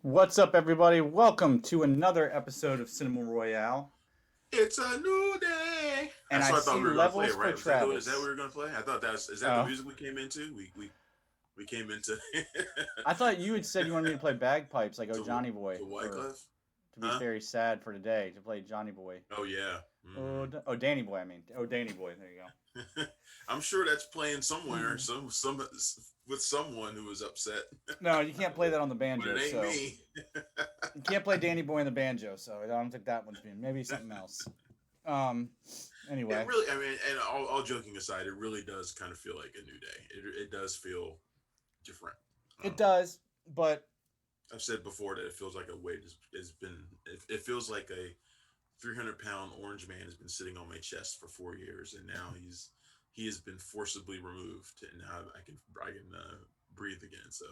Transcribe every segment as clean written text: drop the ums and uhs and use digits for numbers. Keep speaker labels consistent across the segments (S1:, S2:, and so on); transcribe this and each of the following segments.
S1: What's up, everybody? Welcome to another episode of Cinema Royale.
S2: It's a new day.
S1: And
S2: That's
S1: I
S2: what I thought
S1: see
S2: we were gonna play,
S1: levels for
S2: right? Is that what we
S1: Travis.
S2: were gonna play? I thought that's is that the
S1: Oh,
S2: music we came into? We came into
S1: I thought you had said you wanted me to play bagpipes like Oh
S2: to
S1: Johnny Boy
S2: to
S1: for
S2: Wyclef,
S1: to be
S2: huh?
S1: very sad for today to play Johnny Boy.
S2: Oh yeah.
S1: Oh, Danny Boy. I mean, oh, Danny Boy. There you
S2: I'm sure that's playing somewhere,
S1: go.
S2: some with someone who was upset,
S1: No, you can't play that on the
S2: but
S1: banjo.
S2: it ain't
S1: So
S2: me.
S1: you can't play Danny Boy on the banjo. So I don't think that one's being. Maybe something else. Um.
S2: It
S1: Anyway,
S2: really, I mean, and all joking aside, it really does kind of feel like a new day. It does feel different.
S1: it
S2: Um,
S1: does, but
S2: I've said before that it feels like a weight has been. It feels like a 300-pound orange man has been sitting on my chest for 4 years, and now he has been forcibly removed, and now I can breathe again. So,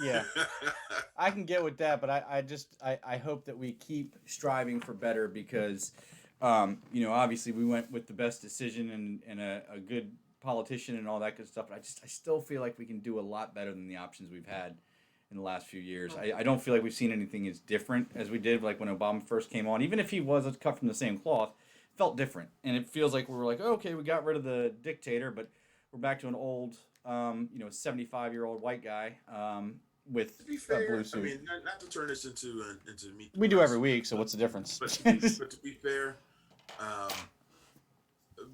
S1: yeah. I can get with that, but I hope that we keep striving for better because, obviously we went with the best decision and a good politician and all that good stuff. But I still feel like we can do a lot better than the options we've had in the last few years. I don't feel like we've seen anything as different as we did like when Obama first came on. Even if he was cut from the same cloth, it felt different, and it feels like we were like, oh, okay, we got rid of the dictator, but we're back to an old, 75-year-old white guy. With
S2: to be
S1: a blue
S2: fair, I
S1: suit.
S2: mean, not to turn this into meet the
S1: We do every
S2: press,
S1: week, so what's the difference?
S2: but to be fair, um,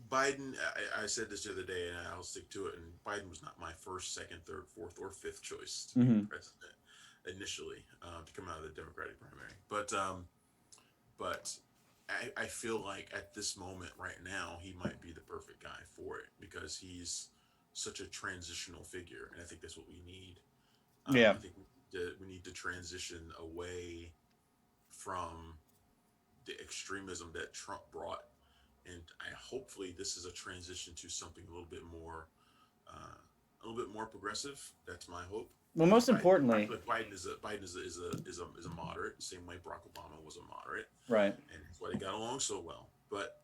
S2: Biden. I said this the other day, and I'll stick to it. And Biden was not my first, second, third, fourth, or fifth choice to be
S1: Hmm.
S2: president initially, to come out of the Democratic primary. But I feel like at this moment right now, he might be the perfect guy for it because he's such a transitional figure, and I think that's what we need.
S1: Yeah.
S2: I think we need to transition away from the extremism that Trump brought, and hopefully this is a transition to something uh, a little bit more progressive. That's my hope.
S1: Well, most
S2: I
S1: importantly,
S2: feel like Biden is a moderate, the same way Barack Obama was a moderate,
S1: right,
S2: and that's why they got along so well. But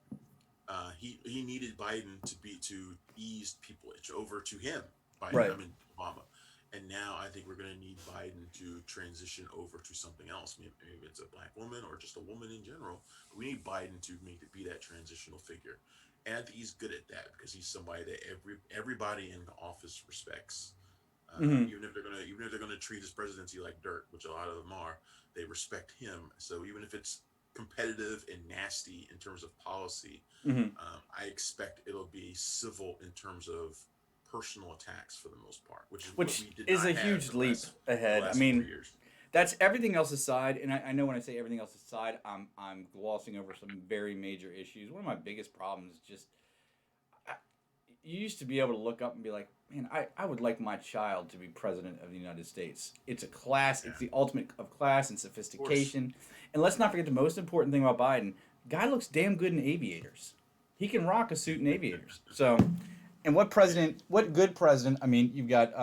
S2: he needed Biden to ease people over to him. Biden, I
S1: right.
S2: mean Obama, and now I think we're going to need Biden to transition over to something else. Maybe it's a black woman or just a woman in general. But we need Biden to be that transitional figure, and I think he's good at that because he's somebody that everybody in the office respects.
S1: Hmm.
S2: Even if they're gonna treat his presidency like dirt, which a lot of them are, they respect him. So even if it's competitive and nasty in terms of policy,
S1: Hmm.
S2: I expect it'll be civil in terms of personal attacks for the most part, which is what
S1: Which
S2: we did
S1: is
S2: not
S1: a
S2: have
S1: huge leap
S2: the
S1: ahead. I
S2: last 4
S1: mean,
S2: years.
S1: that's everything else aside, and I know when I say everything else aside, I'm glossing over some very major issues. One of my biggest problems is just you used to be able to look up and be like, man, I would like my child to be president of the United States. It's a class,
S2: Yeah,
S1: it's the ultimate of class and
S2: of course,
S1: sophistication. And let's not forget the most important thing about Biden. Guy looks damn good in aviators. He can rock a suit in aviators. So, and what good president, I mean, you've got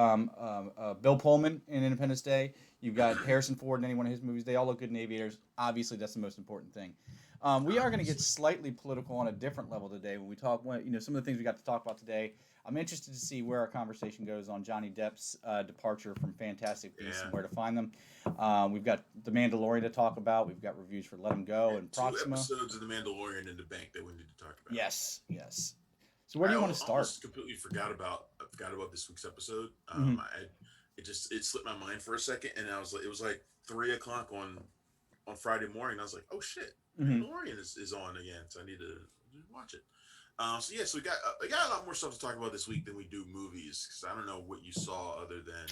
S1: Bill Pullman in Independence Day. You've got Harrison Ford in any one of his movies. They all look good in aviators. Obviously, that's the most important thing. We are going to get
S2: obviously.
S1: slightly political on a different level today when we talk. Some of the things we got to talk about today. I'm interested to see where our conversation goes on Johnny Depp's departure from Fantastic Beasts and
S2: Yeah,
S1: where to find them. We've got the Mandalorian to talk about. We've got reviews for Let Him Go
S2: and
S1: and
S2: two
S1: Proxima.
S2: episodes of The Mandalorian in the bank that we need to talk about.
S1: Yes, yes. So where do you want to start?
S2: Almost completely forgot about this week's episode.
S1: Hmm.
S2: It slipped my mind for a second, and it was like 3 o'clock on Friday morning. And I was like, oh shit,
S1: Hmm.
S2: Mandalorian is on again, so I need to watch it. So we got a lot more stuff to talk about this week than we do movies. Because I don't know what you saw other than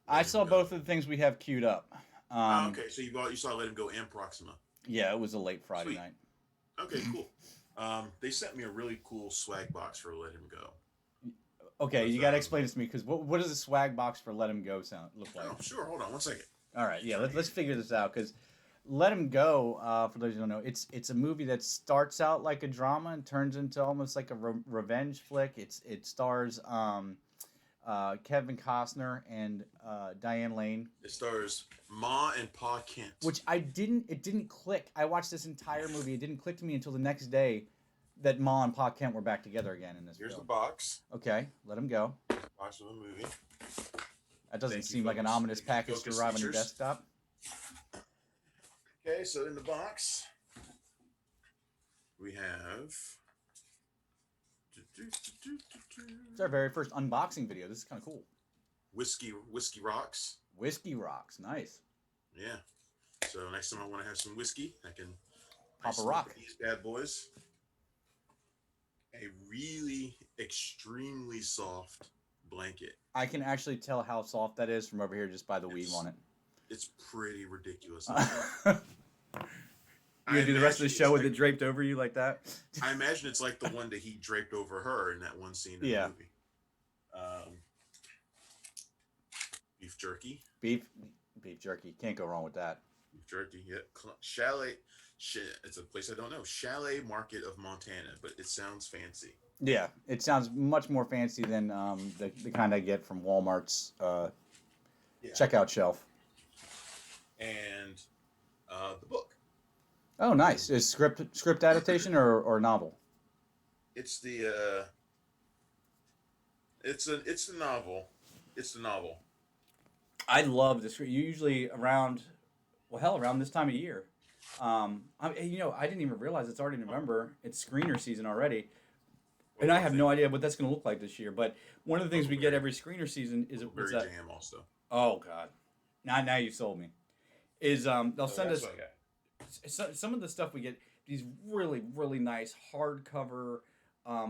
S1: I
S2: Let Him
S1: saw
S2: Go.
S1: both of the things we have queued up.
S2: Okay, so you saw Let Him Go and Proxima.
S1: Yeah, it was a late Friday
S2: Sweet.
S1: night.
S2: Okay, cool. They sent me a really cool swag box for Let Him Go.
S1: Okay,
S2: With
S1: you got to explain this to me because what does a swag box for Let Him Go sound look like?
S2: oh sure, hold on one second.
S1: All right, yeah,
S2: Trying to
S1: let's
S2: get
S1: figure this out because Let Him Go, for those who don't know, it's a movie that starts out like a drama and turns into almost like a revenge flick. It stars Kevin Costner and Diane Lane,
S2: It stars Ma and Pa Kent.
S1: which it didn't click. I watched this entire movie. It didn't click to me until the next day that Ma and Pa Kent were back together again in this
S2: Here's the
S1: film.
S2: box.
S1: Okay, Let Him Go.
S2: Box of the movie.
S1: That doesn't
S2: Thank you,
S1: seem like an
S2: focus.
S1: ominous
S2: Thank you,
S1: package to
S2: focus
S1: arrive on your
S2: features.
S1: desktop.
S2: Okay, so in the box we have
S1: It's our very first unboxing video. This is kind of cool.
S2: whiskey rocks.
S1: Whiskey rocks, nice.
S2: Yeah. So next time I want to have some whiskey, I can
S1: Pop a
S2: nice
S1: rock.
S2: these bad boys. A really extremely soft blanket.
S1: I can actually tell how soft that is from over here just by the weave on it.
S2: It's pretty ridiculous.
S1: You gonna do the rest of the show with it draped over you like that?
S2: I imagine it's like the one that he draped over her in that one scene in the movie. Beef jerky.
S1: Beef jerky. Can't go wrong with that.
S2: Beef jerky. Yeah. Chalet. It's a place I don't know. Chalet Market of Montana, but it sounds fancy.
S1: Yeah, it sounds much more fancy than the kind I get from Walmart's checkout shelf.
S2: And the book.
S1: Oh, nice. Is script adaptation or novel?
S2: It's the it's the novel. It's the novel.
S1: I love this. Usually around this time of year. I didn't even realize it's already November. It's screener season already. And I have no idea what that's going to look like this year. But one of the things we get every screener season is
S2: Berry jam also.
S1: Oh God, now you sold me. Is they'll send us some of the stuff we get. These really really nice hardcover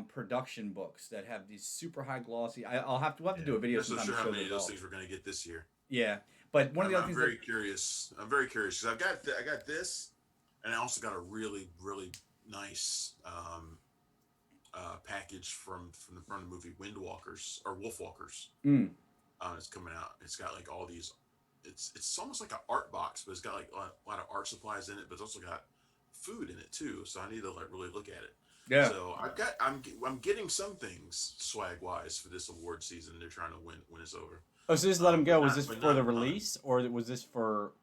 S1: production books that have these super high glossy. We'll have to do a video.
S2: I'm not so sure how many of those things we're going to get this year.
S1: Yeah, but one of the other things.
S2: I'm very curious because I got this, and I also got a really really nice package from the movie Windwalkers or Wolfwalkers. It's coming out. It's got like all these. It's almost like an art box, but it's got like a lot of art supplies in it, but it's also got food in it too. So I need to like really look at it.
S1: Yeah.
S2: So I'm getting some things swag wise for this award season. They're trying to win when it's over.
S1: Oh, so just let them go. Was this for the release, or was this for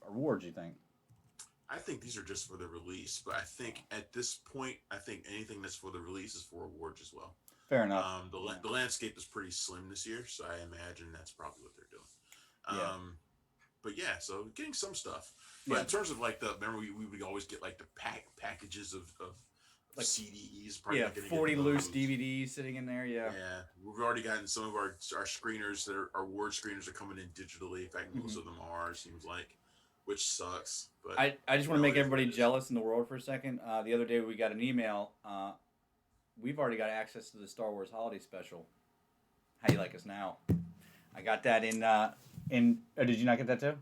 S1: awards? You think?
S2: I think these are just for the release, but I think at this point, anything that's for the release is for awards as well.
S1: Fair enough.
S2: The landscape is pretty slim this year, so I imagine that's probably what they're doing. But yeah, so getting some stuff. But in terms of like remember we would always get like the packages of like CDs. Probably
S1: 40 loose DVDs sitting in there. Yeah.
S2: Yeah, we've already gotten some of our screeners. Our award screeners are coming in digitally. In fact, most of them are. It seems like, which sucks. But
S1: I just want to make everybody jealous in the world for a second. The other day we got an email. We've already got access to the Star Wars Holiday Special. How do you like us now? I got that in. Did you not get that too?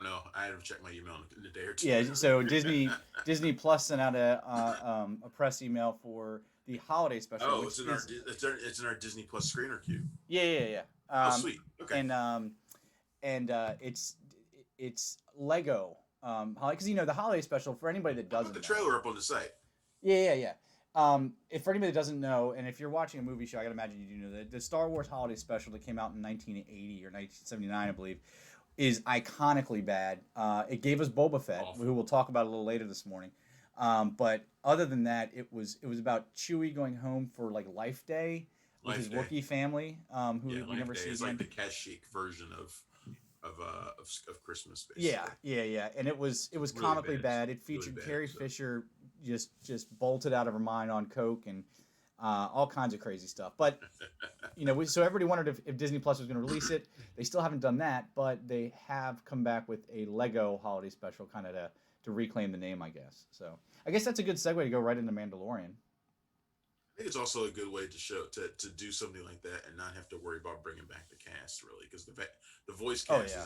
S2: No, I had to check my email in a day or two.
S1: Yeah, so Disney Plus sent out a press email for the holiday special.
S2: Oh, it's in our Disney Plus screener queue.
S1: Yeah.
S2: Oh, sweet. Okay.
S1: And it's Lego. Because the holiday special for anybody that doesn't.
S2: Put the trailer up on the site.
S1: Yeah. If for anybody that doesn't know, and if you're watching a movie show, I gotta imagine you do know that the Star Wars Holiday Special that came out in 1980 or 1979, I believe, is iconically bad. It gave us Boba Fett, who we'll talk about a little later this morning. But other than that, it was about Chewie going home for like Life Day with his Wookiee family, who we never see again.
S2: It's like the Kashyyyk version of Christmas, basically.
S1: Yeah. And it was really comically bad. It featured really Carrie Fisher just bolted out of her mind on coke and all kinds of crazy stuff. But so everybody wondered if Disney Plus was going to release it. They still haven't done that, but they have come back with a Lego holiday special, kind of to reclaim the name, I guess. So I guess that's a good segue to go right into Mandalorian.
S2: I think it's also a good way to do something like that and not have to worry about bringing back the cast, really, because the voice cast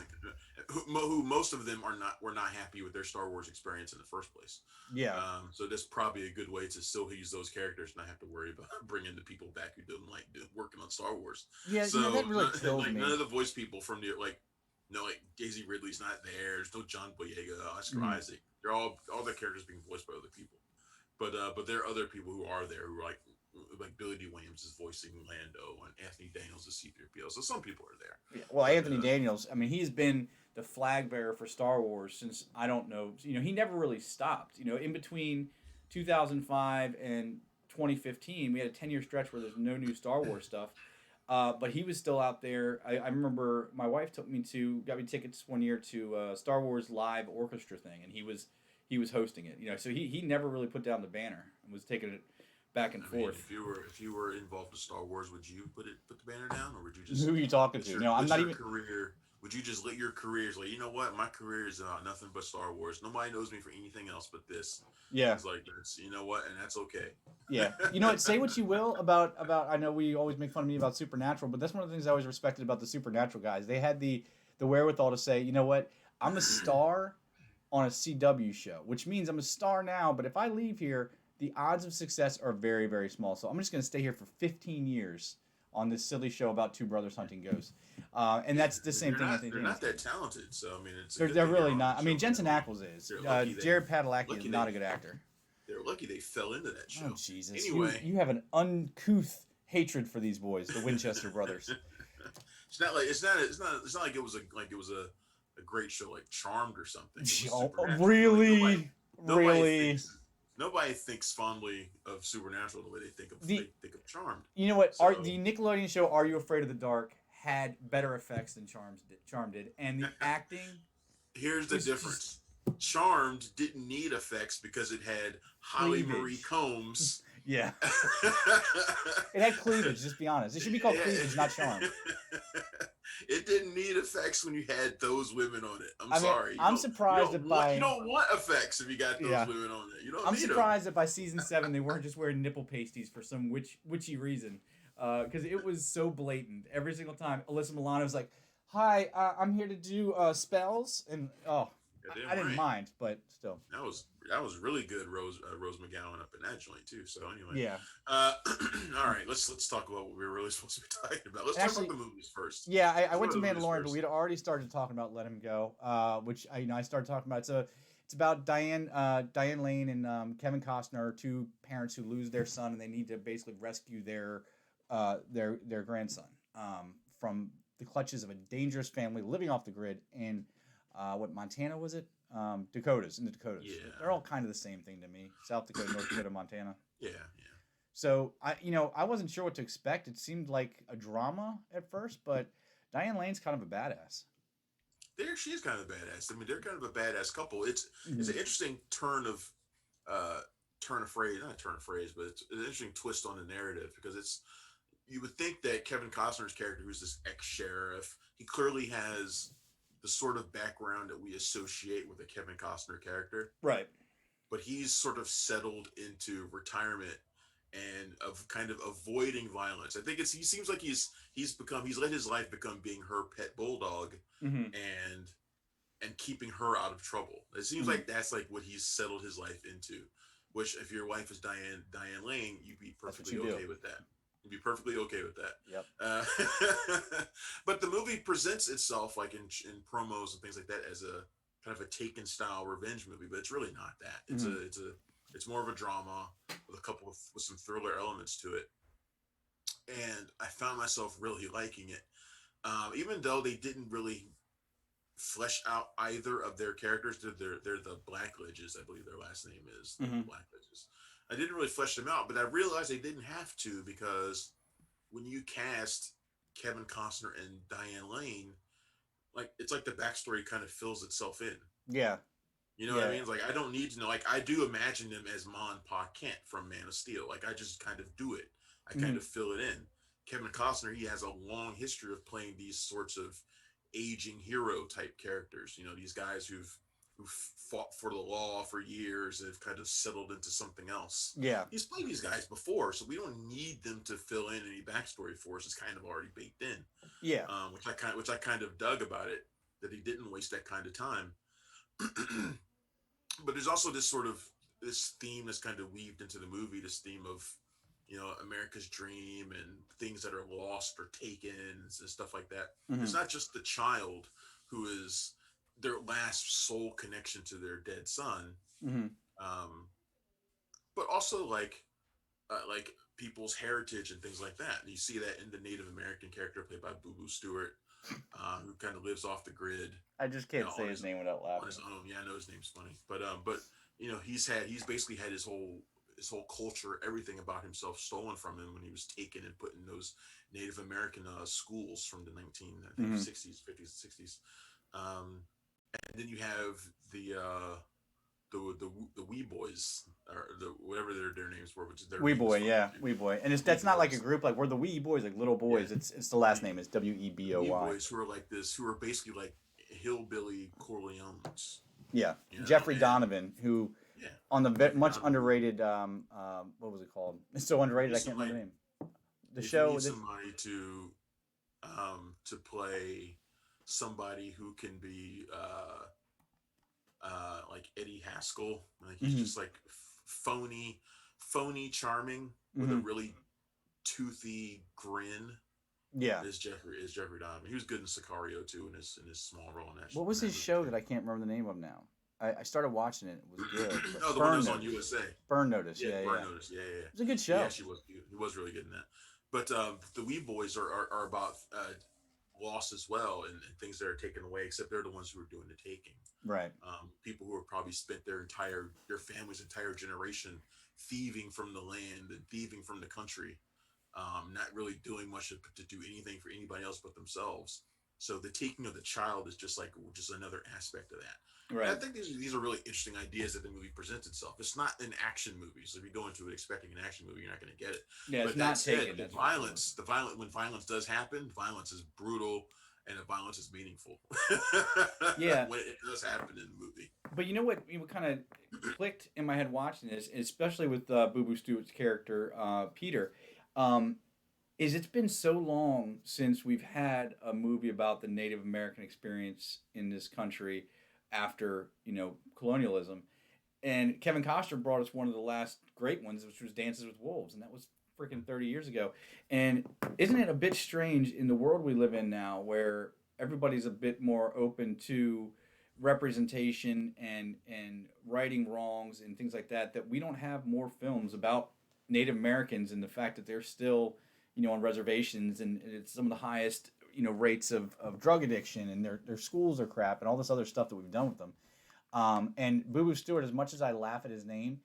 S2: who most of them were not happy with their Star Wars experience in the first place.
S1: Yeah.
S2: So that's probably a good way to still use those characters and not have to worry about bringing the people back who didn't like working on Star Wars.
S1: Yeah, so that really killed me.
S2: None of the voice people from the Daisy Ridley's not there. There's no John Boyega, Oscar Isaac. They're all their characters being voiced by other people. But there are other people who are there who are like Billy D. Williams is voicing Lando and Anthony Daniels is C-3PO. So some people are there.
S1: Yeah, well, Anthony Daniels, I mean, he's been the flag bearer for Star Wars since, I don't know, he never really stopped. In between 2005 and 2015, we had a 10-year stretch where there's no new Star Wars stuff. But he was still out there. I remember my wife got me tickets one year to Star Wars live orchestra thing, and he was hosting it. So he never really put down the banner and was taking it back and
S2: I mean,
S1: forth.
S2: if you were involved with Star Wars, would you put the banner down, or would you
S1: Who
S2: just
S1: are you talking to? No, I'm
S2: let
S1: not
S2: your
S1: even.
S2: career? Would you just let your careers like, you know what, my career is about nothing but Star Wars. Nobody knows me for anything else but this.
S1: Yeah,
S2: It's like that's, you know what, and that's okay.
S1: yeah. You know what? Say what you will about. I know we always make fun of me about Supernatural, but that's one of the things I always respected about the Supernatural guys. They had the wherewithal to say, you know what, I'm a star on a CW show, which means I'm a star now. But if I leave here, the odds of success are very, very small. So I'm just going to stay here for 15 years on this silly show about two brothers hunting ghosts. And
S2: Yeah,
S1: that's the same thing I think
S2: they're
S1: Danny's
S2: not that
S1: getting.
S2: talented. So I mean, it's a
S1: They're,
S2: good
S1: they're
S2: thing they're
S1: really
S2: on
S1: not.
S2: the
S1: I
S2: show.
S1: mean, Jensen Ackles is.
S2: They're lucky they
S1: Jared Padalecki is
S2: lucky
S1: not
S2: they
S1: a good actor.
S2: they're lucky they fell into that
S1: Oh
S2: show.
S1: Jesus, you
S2: Anyway,
S1: you have an uncouth hatred for these boys, the Winchester brothers.
S2: it's not like it's not like it was a great show like Charmed or something. It was Supernatural.
S1: Really,
S2: Nobody
S1: really.
S2: nobody thinks fondly of Supernatural the way
S1: The
S2: they think of Charmed.
S1: You know what?
S2: So
S1: The Nickelodeon show Are You Afraid of the Dark had better effects than Charmed did, and the acting
S2: here's the
S1: was just
S2: difference. Charmed didn't need effects because it had Holly Marie
S1: cleavage.
S2: Combs.
S1: Yeah, it had cleavage. Just be honest. It should be called cleavage, not charmed.
S2: It didn't need effects when you had those women on it. I'm
S1: I mean,
S2: sorry.
S1: I'm surprised that
S2: You
S1: by
S2: don't want effects if you got those
S1: yeah,
S2: women on it. You don't
S1: I'm
S2: need them.
S1: surprised that by season 7 they weren't just wearing nipple pasties for some witchy reason, because it was so blatant every single time. Alyssa Milano was like, "Hi, I'm here to do spells," and I didn't
S2: Right.
S1: mind, but still,
S2: That was really good. Rose McGowan up in that joint too. So anyway,
S1: yeah.
S2: all right. Let's talk about what we were really supposed to be talking about. Let's talk
S1: Actually,
S2: about the movies first.
S1: yeah, I
S2: Let's
S1: went
S2: talk
S1: to
S2: about the movies
S1: Mandalorian, but
S2: first.
S1: we'd already started talking about Let Him Go, which I started talking about. It's about Diane Lane and Kevin Costner, two parents who lose their son, and they need to basically rescue their grandson from the clutches of a dangerous family living off the grid in what Montana was it? Dakotas in the Dakotas.
S2: Yeah.
S1: They're all kind of the same thing to me. South Dakota, North Dakota, Montana.
S2: Yeah.
S1: So I wasn't sure what to expect. It seemed like a drama at first, but Diane Lane's kind of a badass.
S2: She is kind of a badass. I mean, they're kind of a badass couple. It's an
S1: Mm-hmm.
S2: interesting turn of phrase, not a turn of phrase, but it's an interesting twist on the narrative because you would think that Kevin Costner's character, who's this ex-sheriff, he clearly has the sort of background that we associate with a Kevin Costner character,
S1: Right.
S2: but he's sort of settled into retirement and of kind of avoiding violence. I think he seems like he's let his life become being her pet bulldog
S1: Mm-hmm.
S2: and keeping her out of trouble. It seems
S1: Mm-hmm.
S2: like that's like what he's settled his life into. Which, if your wife is Diane Lane, you'd be
S1: That's what
S2: perfectly
S1: you do.
S2: okay with that. You'd be perfectly okay with that.
S1: Yep.
S2: But the movie presents itself like in promos and things like that as a kind of a Taken style revenge movie, but it's really not that. It's more of a drama with some thriller elements to it, and I found myself really liking it, even though they didn't really flesh out either of their characters. They're the Blackledges, I believe their last name is.
S1: Mm-hmm.
S2: Blackledges. I didn't really flesh them out, but I realized they didn't have to because when you cast Kevin Costner and Diane Lane, like it's like the backstory kind of fills itself in.
S1: Yeah.
S2: You know what I mean? It's like I don't need to know. Like I do imagine them as Ma and Pa Kent from Man of Steel. Like I just kind of do it. I kind of fill it in. Kevin Costner, he has a long history of playing these sorts of aging hero type characters. You know, these guys who've fought for the law for years and have kind of settled into something else.
S1: Yeah.
S2: He's played these guys before, so we don't need them to fill in any backstory for us. It's kind of already baked in.
S1: Yeah.
S2: Which I kind of dug about it, that he didn't waste that kind of time. But there's also this theme that's kind of weaved into the movie, this theme of, you know, America's dream and things that are lost or taken and stuff like that.
S1: Mm-hmm.
S2: It's not just the child who is their last soul connection to their dead son,
S1: Mm-hmm.
S2: but also like people's heritage and things like that. And you see that in the Native American character played by Boo Boo Stewart, who kind of lives off the grid.
S1: I just can't say his name without
S2: On
S1: laughing.
S2: his own. Yeah, I know his name's funny, but you know, he's basically had his whole his whole culture, everything about himself stolen from him when he was taken and put in those Native American schools from the 60s, 50s, 60s. And then you have the the Wee Boys, or whatever their names were, which their
S1: Wee
S2: name is
S1: Boy,
S2: funny
S1: yeah,
S2: too.
S1: Wee Boy, and
S2: Wee
S1: that's not like a
S2: Boys,
S1: group like we're the Wee Boys, like little
S2: yeah,
S1: boys. It's the last
S2: the,
S1: name is
S2: the Wee
S1: WEBOY.
S2: Boys, who are like this, who are basically like hillbilly Corleones,
S1: Yeah,
S2: you know,
S1: Jeffrey
S2: and
S1: Donovan, who
S2: yeah,
S1: on the
S2: Jeffrey
S1: much
S2: Donovan.
S1: underrated what was it called? It's so underrated
S2: Need
S1: I can't remember
S2: somebody
S1: the name. The
S2: if you
S1: show
S2: need
S1: that
S2: somebody to play somebody who can be like Eddie Haskell, like he's
S1: hmm
S2: just like phony charming with a
S1: hmm
S2: really toothy grin
S1: yeah.
S2: is Jeffrey Donovan. He was good in Sicario too in his small role
S1: What
S2: in
S1: was
S2: that
S1: his
S2: movie
S1: show
S2: too.
S1: that I can't remember the name of now? I started watching it. It was good, but
S2: Oh, the one that
S1: Burn
S2: was on
S1: Notice.
S2: USA.
S1: Burn Notice.
S2: Yeah,
S1: Yeah,
S2: Burn
S1: yeah.
S2: Notice. Yeah, yeah, yeah.
S1: It was a good
S2: He
S1: show.
S2: actually was. He was really good in that. But the Wee Boys are about loss as well, and things that are taken away. Except they're the ones who are doing the taking.
S1: Right.
S2: People who have probably spent their family's entire generation thieving from the land and thieving from the country, not really doing much to do anything for anybody else but themselves. So the taking of the child is just another aspect of that. And I
S1: Right.
S2: think these are really interesting ideas that the movie presents itself. It's not an action movie, so if you go into it expecting an action movie, you're not going to get it.
S1: Yeah, it's
S2: But that
S1: not
S2: said,
S1: taken. That's for sure.
S2: when violence does happen, violence is brutal and the violence is meaningful
S1: Yeah,
S2: when it does happen in the movie.
S1: but you know what kind of clicked in my head watching this, especially with Boo Boo Stewart's character Peter, um, is it's been so long since we've had a movie about the Native American experience in this country after colonialism. And Kevin Costner brought us one of the last great ones, which was Dances with Wolves, and that was freaking 30 years ago. And isn't it a bit strange in the world we live in now, where everybody's a bit more open to representation and righting wrongs and things like that, that we don't have more films about Native Americans and the fact that they're still on reservations, and it's some of the highest rates of drug addiction, and their schools are crap and all this other stuff that we've done with them. And Boo Boo Stewart, as much as I laugh at his name,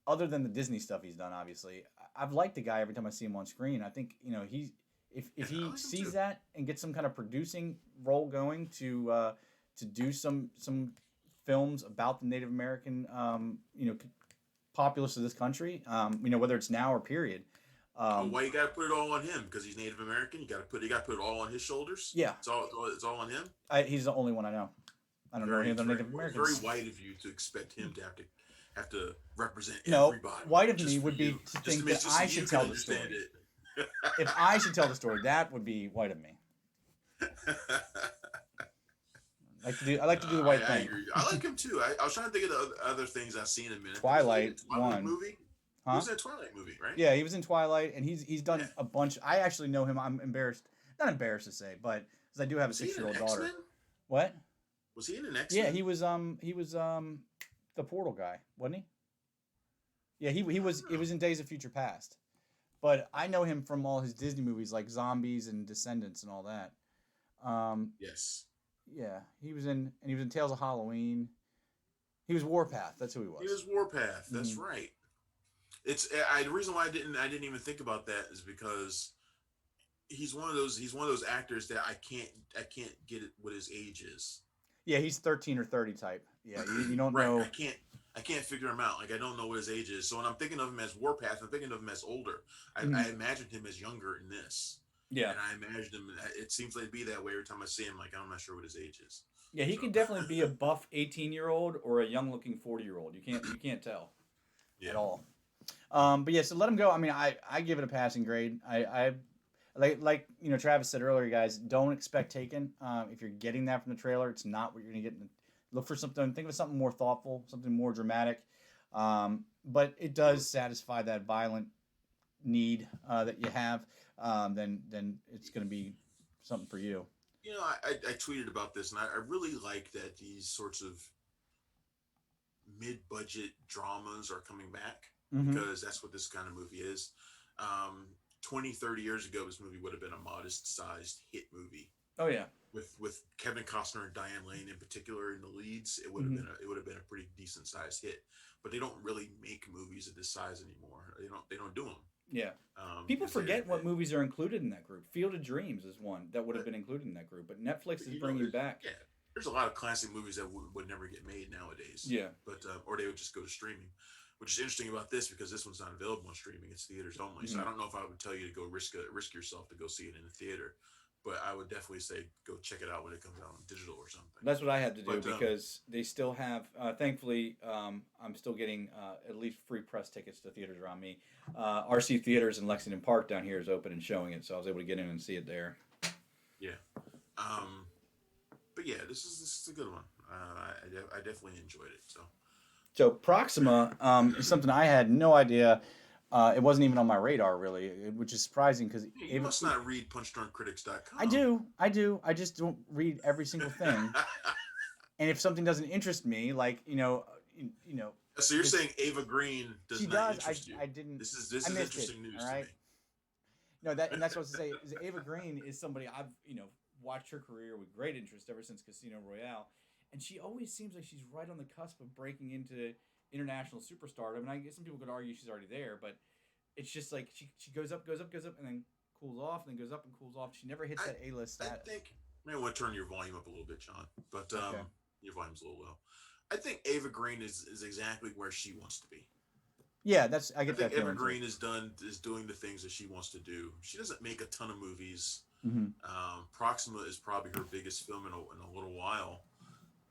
S1: other than the Disney stuff he's done, obviously, I've liked the guy every time I see him on screen. I think he's if
S2: I
S1: he
S2: like him
S1: sees
S2: too.
S1: that and gets some kind of producing role going to do some films about the Native American populace of this country, whether it's now or period.
S2: Well,
S1: Um,
S2: why you got to put it all on him? Because he's Native American. You got to put it all on his shoulders.
S1: yeah,
S2: It's all on him.
S1: he's the only one I know. I don't know any other Native
S2: It's very
S1: Americans.
S2: white of you to expect him to have to represent
S1: No,
S2: everybody
S1: white of me
S2: just for
S1: would
S2: you,
S1: be to think that
S2: just so
S1: I
S2: you
S1: should
S2: can
S1: tell the
S2: understand
S1: story.
S2: it.
S1: If I should tell the story, that would be white of me. I like to do the right
S2: I
S1: thing.
S2: agree. I like him too. I was trying to think of the other things I've seen him in. I think was he in
S1: Twilight
S2: a Twilight
S1: one,
S2: movie? He
S1: huh?
S2: was in a Twilight movie, right?
S1: Yeah, he was in Twilight, and he's
S2: Yeah.
S1: done a bunch. I actually know him. I'm embarrassed, not embarrassed to say, but because I do have a
S2: Was he in
S1: 6 year
S2: an
S1: old
S2: X
S1: daughter.
S2: Men?
S1: What?
S2: Was he in an X
S1: Yeah,
S2: Men?
S1: he was the portal guy, wasn't he? Yeah, he
S2: I don't
S1: was. It
S2: know.
S1: was in Days of Future Past, but I know him from all his Disney movies like Zombies and Descendants and all that. Um,
S2: Yes,
S1: yeah, he was in Tales of Halloween. He was Warpath. That's who he
S2: he
S1: was.
S2: was Warpath.
S1: Mm-hmm.
S2: That's right. It's the reason why I didn't even think about that is because he's one of those actors that I can't get it what his age is.
S1: Yeah, he's 13 or 30 type. Yeah, you don't
S2: Right.
S1: know.
S2: I can't figure him out. Like I don't know what his age is. So when I'm thinking of him as Warpath, I'm thinking of him as older.
S1: Mhm.
S2: I imagined him as younger in this.
S1: Yeah,
S2: And I imagined him it seems like to be that way every time I see him, like I'm not sure what his age is.
S1: yeah, he
S2: So
S1: can definitely be a buff 18-year-old or a young looking 40-year-old. You can't tell at
S2: yeah.
S1: all. But yeah, so let him go. I mean, I give it a passing grade. I like Travis said earlier, guys. Don't expect Taken. If you're getting that from the trailer, it's not what you're gonna get. Look for something. Think of something more thoughtful, something more dramatic. But it does satisfy that violent need that you have. Then it's gonna be something for you.
S2: You know, I tweeted about this and I really like that these sorts of mid-budget dramas are coming back
S1: Mm-hmm.
S2: because that's what this kind of movie is. um, 20, 30 years ago this movie would have been a modest sized hit movie,
S1: Oh yeah.
S2: with Kevin Costner and Diane Lane in particular in the leads,
S1: Hmm.
S2: it would have been a pretty decent sized hit. But they don't really make movies of this size anymore. They don't do them
S1: Yeah. People
S2: because
S1: forget what movies are included in that group. Field of Dreams is one that would have been included in that group, but Netflix is
S2: you know,
S1: bringing back.
S2: yeah, there's a lot of classic movies that would never get made nowadays,
S1: Yeah.
S2: but or they would just go to streaming. Which is interesting about this because this one's not available on streaming; it's theaters only. So
S1: Hmm.
S2: I don't know if I would tell you to go risk yourself to go see it in the theater, but I would definitely say go check it out when it comes out on digital or something.
S1: That's what I had to do
S2: But
S1: because they still have. Thankfully, I'm still getting at least free press tickets to theaters around me. RC Theaters in Lexington Park down here is open and showing it, so I was able to get in and see it there.
S2: yeah, um, but yeah, this is a good one. I definitely enjoyed it. So
S1: So Proxima is something I had no idea. It wasn't even on my radar really, which is surprising because
S2: hey, you must not read
S1: I
S2: punchdrunkcritics.com.
S1: do, I do. I just don't read every single thing. And if something doesn't interest me, like
S2: So you're
S1: this
S2: saying Ava Green
S1: she
S2: does not
S1: does.
S2: interest you?
S1: I didn't.
S2: This
S1: I
S2: is
S1: missed it.
S2: interesting
S1: All
S2: news to me.
S1: right. No, that and that's what I was to say. Is Ava Green is somebody I've watched her career with great interest ever since Casino Royale, and she always seems like she's right on the cusp of breaking into international superstardom. And I guess some people could argue she's already there, but it's just like she goes up, goes up, goes up, and then cools off, and then goes up and cools off. She never hits
S2: I
S1: that A list
S2: I
S1: status.
S2: think I may want to turn your volume up a little bit, John, but
S1: Okay.
S2: your volume's a little low. I think Ava Green is exactly where she wants to be.
S1: Yeah, I
S2: I
S1: get
S2: think
S1: that
S2: Eva
S1: feeling too.
S2: Green is doing the things that she wants to do. She doesn't make a ton of movies.
S1: Mm-hmm.
S2: Proxima is probably her biggest film in a little while,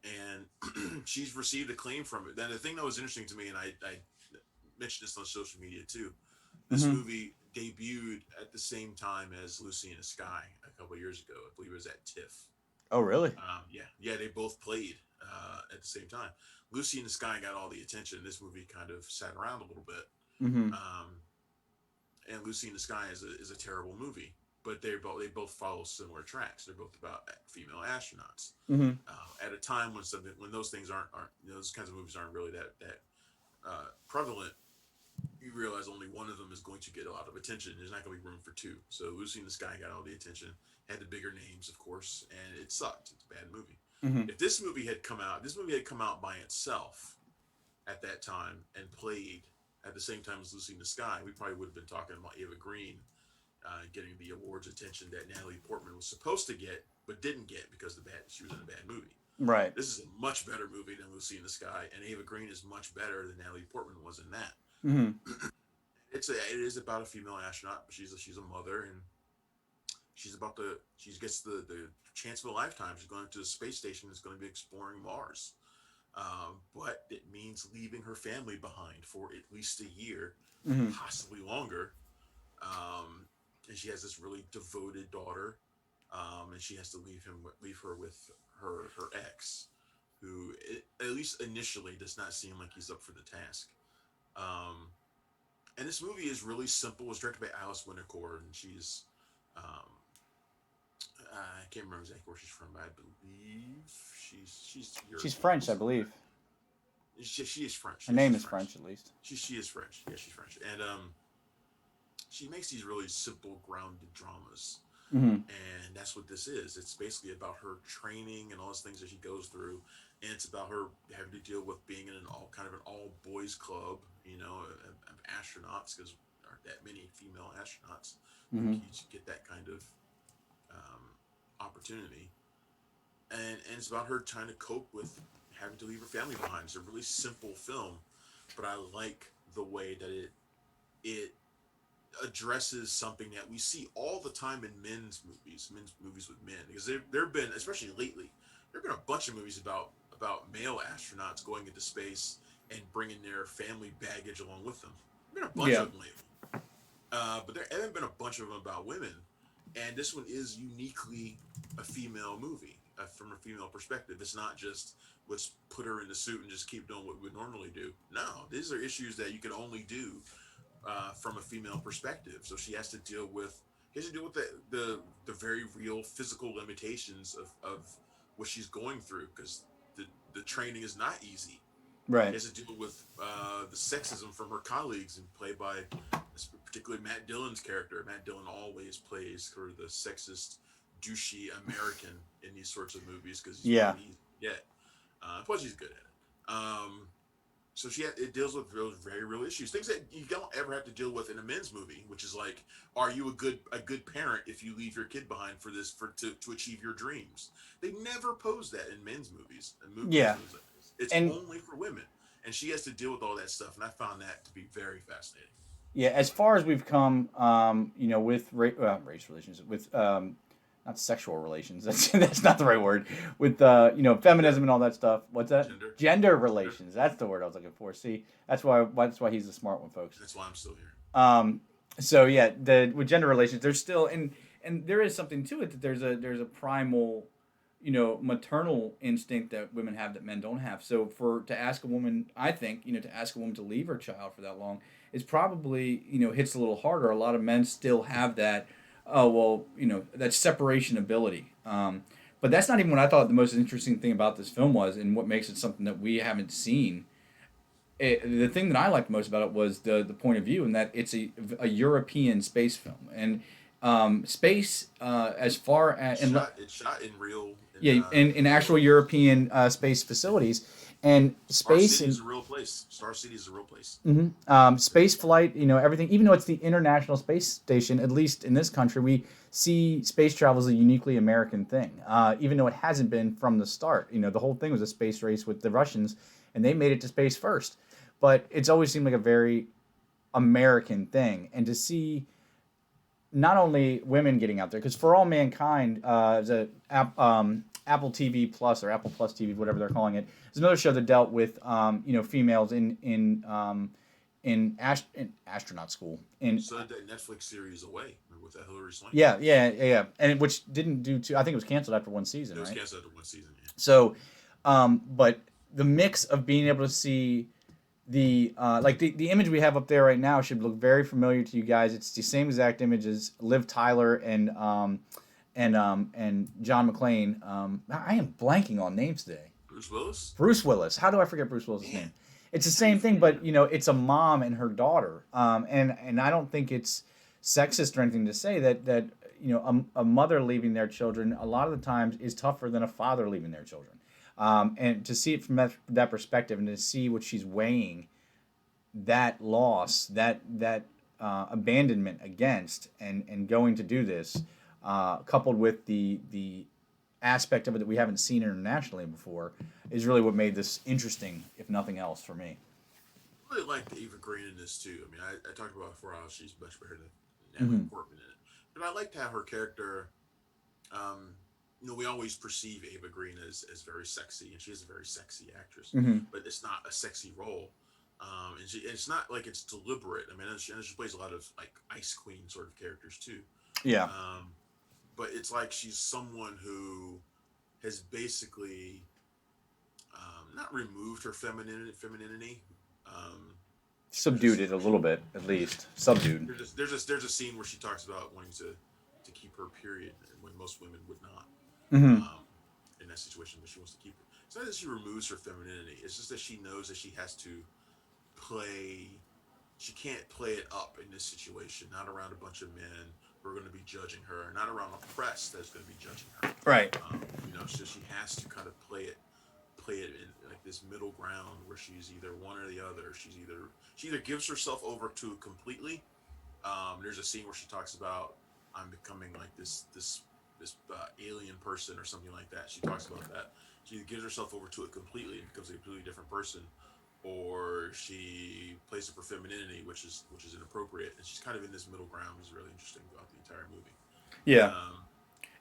S2: and she's received acclaim from it. Then the thing that was interesting to me, and I mentioned this on social media too, this
S1: Mm-hmm.
S2: movie debuted at the same time as Lucy in the Sky a couple of years ago. I believe it was at TIFF.
S1: Oh, really?
S2: Yeah, they both played at the same time. Lucy in the Sky got all the attention. This movie kind of sat around a little bit.
S1: Mm-hmm.
S2: Um, and Lucy in the Sky is a terrible movie, but they both follow similar tracks. They're both about female astronauts.
S1: Mm-hmm.
S2: At a time when those things aren't those kinds of movies aren't really that prevalent, you realize only one of them is going to get a lot of attention. There's not going to be room for two. So Lucy in the Sky got all the attention, had the bigger names, of course, and it sucked. It's a bad movie.
S1: Mm-hmm.
S2: If this movie had come out by itself at that time and played at the same time as Lucy in the Sky, we probably would have been talking about Eva Green getting the awards attention that Natalie Portman was supposed to get, but didn't get because she was in a bad movie.
S1: Right.
S2: This is a much better movie than Lucy in the Sky, and Eva Green is much better than Natalie Portman was in that.
S1: Mm-hmm.
S2: It is about a female astronaut, but she's a mother, and she gets the chance of a lifetime. She's going to the space station. Is going to be exploring Mars, but it means leaving her family behind for at least a year,
S1: Mm-hmm.
S2: possibly longer. And she has this really devoted daughter, and she has to leave her with her ex, who at least initially does not seem like he's up for the task. Um, and this movie is really simple. It's directed by Alice Wintercore, and um, I can't remember exactly where she's from, but I believe she's
S1: She's
S2: European.
S1: French, I believe.
S2: She is French.
S1: Her
S2: Yeah,
S1: name
S2: she's
S1: is
S2: French.
S1: French, at least.
S2: She is French. Yeah, she's French, and she makes these really simple, grounded dramas,
S1: Mm-hmm.
S2: and that's what this is. It's basically about her training and all those things that she goes through, and it's about her having to deal with being in an all boys club, of astronauts because there aren't that many female astronauts who
S1: Mm-hmm.
S2: get that kind of um, opportunity, and it's about her trying to cope with having to leave her family behind. It's a really simple film, but I like the way that it addresses something that we see all the time in men's movies with men, because there have been, especially lately, there have been a bunch of movies about male astronauts going into space and bringing their family baggage along with them. There have been a bunch
S1: Yeah.
S2: of them lately, but there haven't been a bunch of them about women, and this one is uniquely a female movie from a female perspective. It's not just let's put her in the suit and just keep doing what we would normally do. No, these are issues that you can only do from a female perspective. So she has to deal with the very real physical limitations of what she's going through, because the training is not easy. She
S1: Right.
S2: has to deal with the sexism from her colleagues, and played by particularly Matt Dillon's character. Matt Dillon always plays sort of the sexist douchey American in these sorts of movies because he's
S1: Yeah.
S2: really easy to get. Plus, he's good at it. So it deals with very real issues, things that you don't ever have to deal with in a men's movie, which is like, are you a good parent if you leave your kid behind for this to achieve your dreams? They never pose that in men's movies and
S1: Yeah.
S2: movies like this. It's
S1: And
S2: only for women, and she has to deal with all that stuff, and I found that to be very fascinating.
S1: yeah, as far as we've come, with race relations, with not sexual relations. That's not the right word. With
S2: Gender,
S1: feminism and all that stuff. What's that?
S2: gender,
S1: Gender
S2: gender.
S1: relations. That's the word I was looking for. See, that's why he's the smart one, folks.
S2: That's why I'm still here.
S1: So yeah, with gender relations, there's still and there is something to it that there's a primal, maternal instinct that women have that men don't have. So to ask a woman, I think, to ask a woman to leave her child for that long is probably, hits a little harder. A lot of men still have that, oh well, that separation ability. But that's not even what I thought the most interesting thing about this film was, and what makes it something that we haven't seen. The thing that I liked most about it was the point of view, and that it's a European space film, and space, as far as
S2: It's shot in real
S1: yeah, in actual European space facilities, and
S2: Star
S1: space
S2: City
S1: and
S2: is a real place. Star City is a real place.
S1: space flight, everything. Even though it's the International Space Station, at least in this country, we see space travel as a uniquely American thing. Even though it hasn't been from the start. The whole thing was a space race with the Russians, and they made it to space first. But it's always seemed like a very American thing, and to see not only women getting out there, because For All Mankind is Apple TV Plus or Apple Plus TV, whatever they're calling it. It's another show that dealt with females in astronaut school.
S2: So that Netflix series Away with that Hillary Swank.
S1: And which didn't do too. I think it was canceled after one season.
S2: It was
S1: right?
S2: canceled after one season. Yeah.
S1: So, but the mix of being able to see the image we have up there right now should look very familiar to you guys. It's the same exact image as Liv Tyler and John McClane. I am blanking on names today.
S2: Bruce Willis.
S1: Bruce Willis. How do I forget Bruce Willis' name? It's the same thing, but it's a mom and her daughter. And I don't think it's sexist or anything to say that a mother leaving their children a lot of the times is tougher than a father leaving their children. And to see it from that perspective, and to see what she's weighing that loss, that abandonment against, and going to do this, coupled with the aspect of it that we haven't seen internationally before, is really what made this interesting, if nothing else, for me.
S2: I really liked Ava Green in this too. I mean, I talked about before how she's much better than Natalie Portman in it, but I liked how her character. We always perceive Ava Green as very sexy, and she is a very sexy actress, but it's not a sexy role. It's not like it's deliberate. I mean, she plays a lot of like Ice Queen sort of characters too.
S1: Yeah.
S2: But it's like she's someone who has basically not removed her femininity.
S1: Subdued it a little bit, at least. Subdued.
S2: There's a scene where she talks about wanting to keep her period, when most women would not. In that situation, but she wants to keep it. It's not that she removes her femininity. It's just that she knows that she has to play. She can't play it up in this situation. Not around a bunch of men who are going to be judging her. Not around a press that's going to be judging her.
S1: Right.
S2: So she has to kind of play it in like this middle ground where she's either one or the other. She either gives herself over to it completely. There's a scene where she talks about, I'm becoming like this alien person or something like that. She talks about that. She gives herself over to it completely and becomes a completely different person, or she plays it for femininity, which is inappropriate. And she's kind of in this middle ground, which is really interesting about the entire movie.
S1: Yeah.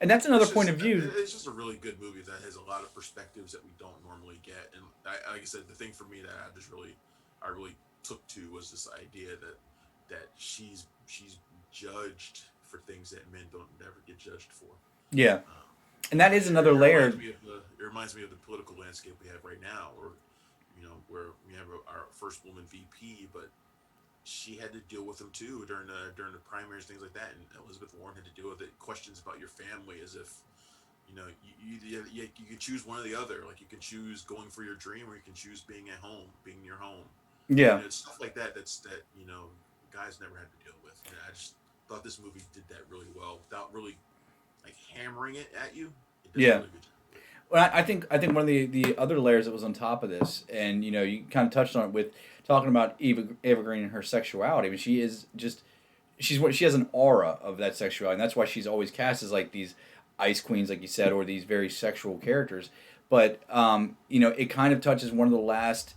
S1: And that's another point of view.
S2: It's just a really good movie that has a lot of perspectives that we don't normally get. And like I said, the thing for me that I really took to was this idea that she's judged for things that men don't never get judged for.
S1: Yeah. And that is another layer.
S2: It reminds me of the political landscape we have right now, where we have our first woman VP, but she had to deal with them too during the primaries, things like that. And Elizabeth Warren had to deal with it. Questions about your family, as if you can choose one or the other. Like, you can choose going for your dream, or you can choose being at home, being in your home.
S1: Yeah.
S2: It's stuff like that. Guys never had to deal with. And I just thought this movie did that really well without really like hammering it at you. It does a
S1: Yeah.
S2: really good job of it.
S1: Well, I think one of the other layers that was on top of this, and you kind of touched on it with talking about Eva Green and her sexuality. I mean, she is just she has an aura of that sexuality, and that's why she's always cast as like these ice queens, like you said, or these very sexual characters. But it kind of touches one of the last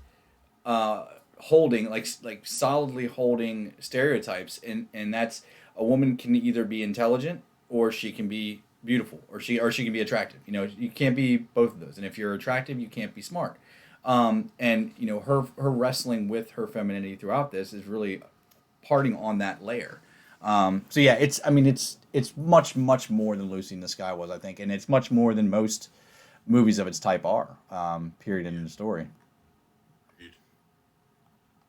S1: holding like solidly holding stereotypes, and that's a woman can either be intelligent or she can be beautiful or she can be attractive. You can't be both of those, and if you're attractive you can't be smart. And her wrestling with her femininity throughout this is really parting on that layer. So yeah, it's much much more than Lucy in the Sky was, I think, and it's much more than most movies of its type are. Period.
S2: Yeah,
S1: In the story.
S2: agreed.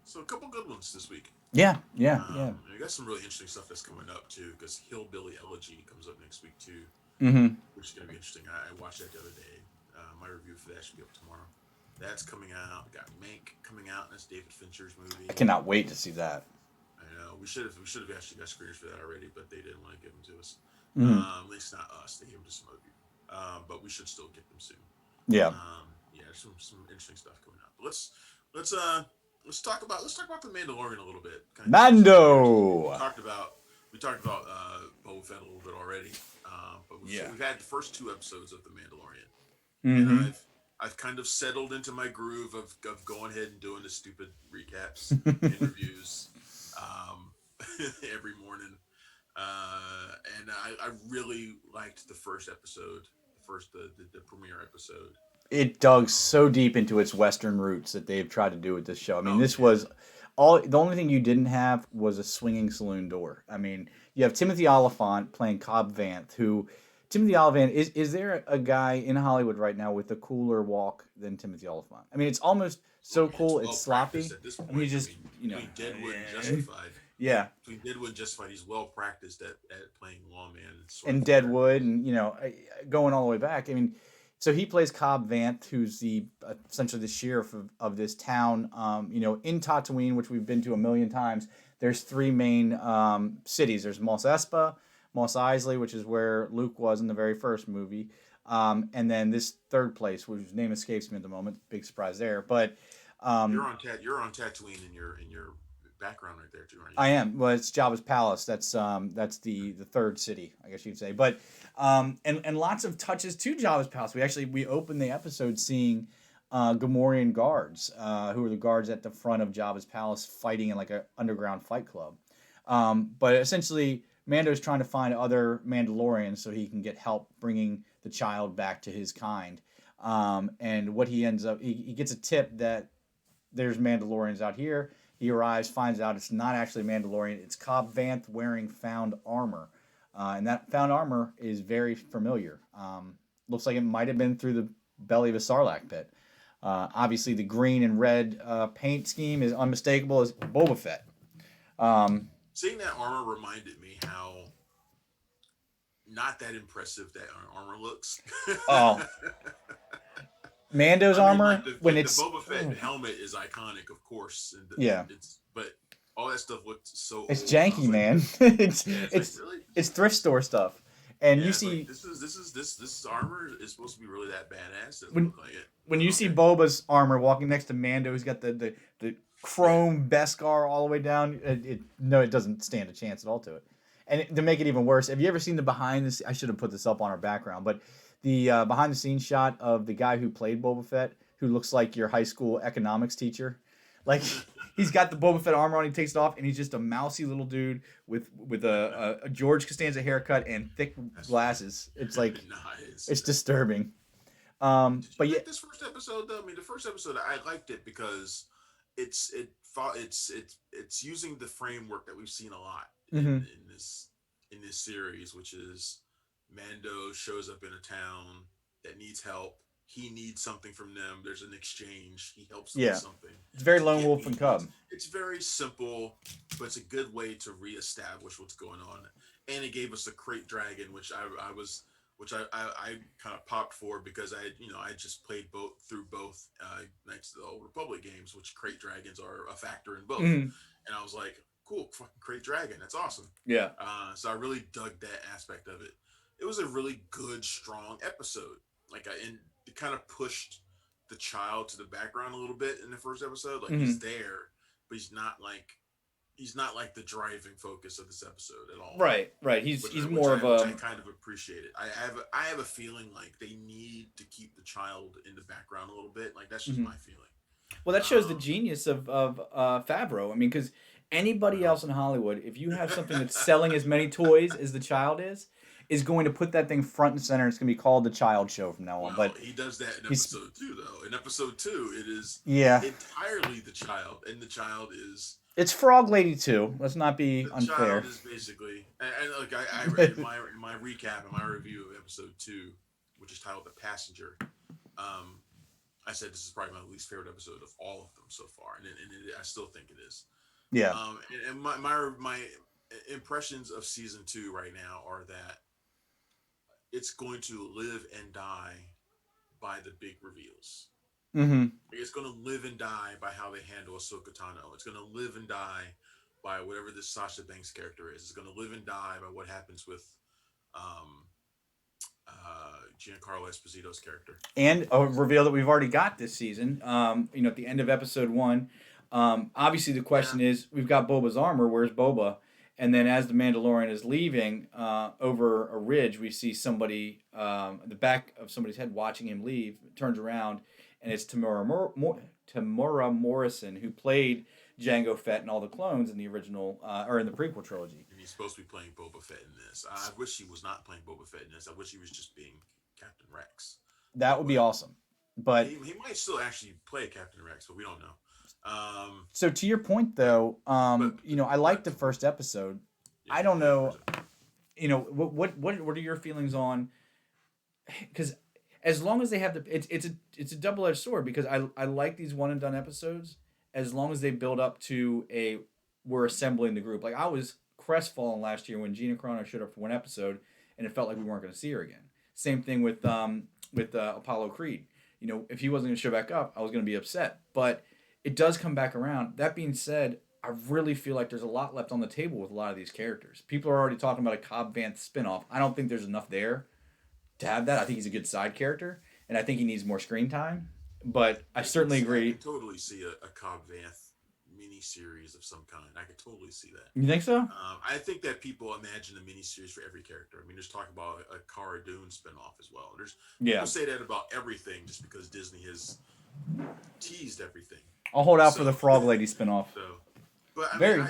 S2: So a couple good ones this week.
S1: Yeah, yeah, yeah.
S2: We got some really interesting stuff that's coming up too, because Hillbilly Elegy comes up next week too,
S1: Mm-hmm.
S2: which is gonna be interesting. I watched that the other day. My review for that should be up tomorrow. That's coming out. We got Mank coming out, and that's David Fincher's
S1: I
S2: movie.
S1: cannot wait to see that.
S2: I know we should have actually got screeners for that already, but they didn't want to give them to us.
S1: Mm-hmm.
S2: At least not us. They gave them to some other people. But we should still get them soon.
S1: Yeah.
S2: Yeah, there's some interesting stuff coming out. But let's let's talk about the Mandalorian a little bit. Kind of change some gears. We
S1: Mando.
S2: talked about we talked about Boba Fett a little bit already, but
S1: Yeah.
S2: we've had the first two episodes of the Mandalorian, and
S1: Mm-hmm.
S2: I've kind of settled into my groove of going ahead and doing the stupid recaps and reviews um, every morning. And I really liked the first episode, the premiere episode.
S1: It dug
S2: Um,
S1: so deep into its Western roots that they've tried to do with this show. I mean,
S2: oh
S1: this
S2: yeah,
S1: was all. The only thing you didn't have was a swinging saloon door. I mean, you have Timothy Oliphant playing Cobb Vanth, who Timothy Oliphant is there a guy in Hollywood right now with a cooler walk than Timothy Oliphant? I mean, it's almost
S2: well,
S1: so
S2: it's
S1: cool, it's
S2: well practiced
S1: sloppy.
S2: at this
S1: I mean,
S2: point.
S1: he's
S2: I
S1: just
S2: mean,
S1: yeah,
S2: Between Deadwood and Justified, he's well practiced at playing lawman sort
S1: and
S2: of
S1: Deadwood,
S2: characters.
S1: and going all the way back. I mean, so he plays Cobb Vanth, who's the essentially the sheriff of this town. In Tatooine, which we've been to a million times. There's three main cities. There's Mos Espa, Mos Eisley, which is where Luke was in the very first movie, and then this third place, whose name escapes me at the moment. Big surprise there, but um,
S2: You're on Tatooine in your background right there too, aren't you?
S1: I am. Well, it's Jabba's palace. That's the third city, I guess you'd say. But and lots of touches to Jabba's palace. We opened the episode seeing Gamorrean guards, who are the guards at the front of Jabba's palace, fighting in like an underground fight club. But essentially, Mando's trying to find other Mandalorians so he can get help bringing the child back to his kind. And what he ends up, he gets a tip that there's Mandalorians out here. He arrives, finds out it's not actually Mandalorian. It's Cobb Vanth wearing found armor. And that found armor is very familiar. Looks like it might have been through the belly of a Sarlacc pit. Obviously, the green and red paint scheme is unmistakable as Boba Fett. Um,
S2: Seeing that armor reminded me how not that impressive that armor looks.
S1: oh, Mando's
S2: I mean,
S1: armor when
S2: like the
S1: it's
S2: Boba Fett helmet is iconic, of course, and
S1: yeah,
S2: it's but all that stuff looked so
S1: it's
S2: old, and I
S1: janky,
S2: was like,
S1: man. it's
S2: yeah, it's like
S1: it's
S2: really,
S1: it's thrift store stuff, and
S2: yeah,
S1: you
S2: it's like
S1: see
S2: this armor is supposed to be really that badass. Doesn't
S1: when
S2: look like it,
S1: when
S2: but
S1: you see
S2: okay,
S1: Boba's armor walking next to Mando, he's got the chrome Beskar all the way down. No, it doesn't stand a chance at all to it. And to make it even worse, have you ever seen the behind the? I should have put this up on our background, but the behind the scenes shot of the guy who played Boba Fett, who looks like your high school economics teacher, like he's got the Boba Fett armor on, he takes it off, and he's just a mousy little dude with a George Costanza haircut and thick
S2: that's funny.
S1: glasses. It's like
S2: Nice.
S1: it's disturbing.
S2: Did you
S1: But yeah,
S2: like this first episode though? I mean, the first episode I liked it because it's using the framework that we've seen a lot
S1: hmm
S2: in this series, which is Mando shows up in a town that needs help. He needs something from them. There's an exchange. He helps them with
S1: yeah,
S2: something
S1: it's very
S2: to
S1: lone
S2: get
S1: wolf
S2: what he
S1: and
S2: needs.
S1: cub.
S2: It's very simple, but it's a good way to reestablish what's going on. And it gave us a crate dragon, which I kind of popped for because I just played both Knights of the Old Republic games, which crate dragons are a factor in both,
S1: hmm
S2: and I was like, cool, fucking crate dragon, that's awesome.
S1: Yeah,
S2: So I really dug that aspect of it. it was a really good, strong episode. And it kind of pushed the child to the background a little bit in the first episode. Like
S1: Hmm.
S2: he's there, but he's not like the driving focus of this episode at all.
S1: Right, right. He's
S2: Which
S1: he's
S2: I which
S1: more
S2: I
S1: of
S2: which I
S1: a
S2: kind of appreciated. I have a feeling like they need to keep the child in the background a little bit. Like that's just
S1: mhm.
S2: my feeling.
S1: Well, that shows the
S2: Um,
S1: genius of Favreau. I mean, because anybody
S2: uh,
S1: else in Hollywood, if you have something that's selling as many toys as the child is going to put that thing front and center. It's going to be called the Child Show from now on.
S2: well,
S1: But
S2: he does that in
S1: he's
S2: episode two, though. In episode two, it is
S1: yeah,
S2: entirely the child, and the child is
S1: it's Frog Lady too. Let's not be
S2: the
S1: unfair.
S2: child is basically, and look, I in my recap, in my review of episode two, which is titled "The Passenger," um, I said this is probably my least favorite episode of all of them so far, I still think it is.
S1: Yeah.
S2: And my impressions of season two right now are that it's going to live and die by the big reveals.
S1: Mm-hmm.
S2: It's going to live and die by how they handle Ahsoka Tano. It's going to live and die by whatever this Sasha Banks character is. It's going to live and die by what happens with um, Giancarlo Esposito's character.
S1: And a reveal that we've already got this season. At the end of episode one, obviously the
S2: Yeah,
S1: question is, we've got Boba's armor. Where's Boba? And then as the Mandalorian is leaving over a ridge, we see somebody the back of somebody's head watching him leave. Turns around, and it's Tamora Morrison, who played Jango Fett and all the clones in the original or in the prequel trilogy.
S2: and he's supposed to be playing Boba Fett in this. I wish he was not playing Boba Fett in this. I wish he was just being Captain Rex.
S1: That would be
S2: But
S1: awesome. But
S2: he might still actually play Captain Rex, but we don't know.
S1: so to your point,
S2: But
S1: though,
S2: but
S1: I liked
S2: but
S1: the first episode.
S2: yeah,
S1: I don't
S2: yeah.
S1: know, what are your feelings on? Because as long as they have it's a double edged sword because I like these one and done episodes as long as they build up to a we're assembling the group. Like I was crestfallen last year when Gina Carano showed up for one episode and it felt like we weren't going to see her again. Same thing with Apollo Creed. If he wasn't going to show back up, I was going to be upset. But it does come back around. That being said, I really feel like there's a lot left on the table with a lot of these characters. People are already talking about a Cobb Vanth spinoff. I don't think there's enough there to have that. I think he's a good side character, and I think he needs more screen time. But I certainly
S2: I
S1: agree.
S2: can totally see a Cobb Vanth mini series of some kind. I could totally see that.
S1: You think so?
S2: I think that people imagine a mini series for every character. I mean, there's talk about a Cara Dune spinoff as well. There's people
S1: Yeah.
S2: say that about everything just because Disney has teased everything.
S1: I'll hold out for the
S2: So,
S1: Frog Lady spinoff.
S2: so, but I mean,
S1: Very.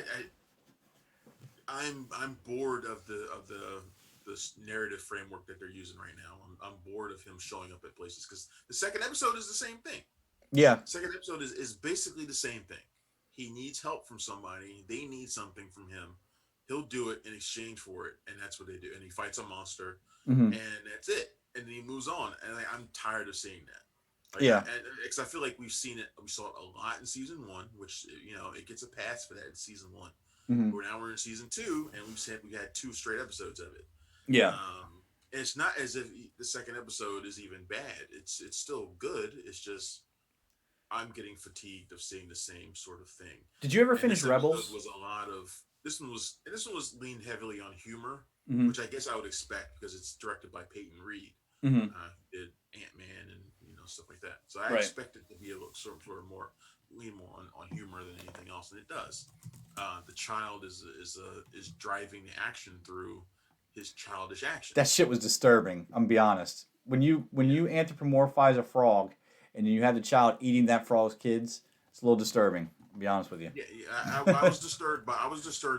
S2: I'm bored of the this narrative framework that they're using right now. I'm bored of him showing up at places because the second episode is the same thing.
S1: Yeah.
S2: Second episode is basically the same thing. He needs help from somebody. They need something from him. He'll do it in exchange for it, and that's what they do. And he fights a monster,
S1: Hmm.
S2: and that's it. And then he moves on. And I'm tired of seeing that.
S1: Yeah.
S2: Because I feel like we've seen it. We saw it a lot in season one, which it gets a pass for that in season one.
S1: Hmm.
S2: But now we're in season two, and we had two straight episodes of it.
S1: Yeah.
S2: It's not as if the second episode is even bad. It's still good. It's just I'm getting fatigued of seeing the same sort of thing.
S1: Did you ever
S2: And
S1: finish
S2: this episode
S1: Rebels?
S2: was a lot of this one was leaned heavily on humor,
S1: Hmm.
S2: which I guess I would expect because it's directed by Peyton Reed,
S1: Hmm.
S2: who did Ant-Man and stuff like that. So I
S1: Right.
S2: expected to be a little sort of more lean more on humor than anything else, and it does. The child is driving the action through his childish
S1: That
S2: actions.
S1: shit was disturbing. I'm gonna be honest. When you anthropomorphize a frog and you have the child eating that frog's kids, it's a little disturbing. I'll be honest with you.
S2: Yeah, I was disturbed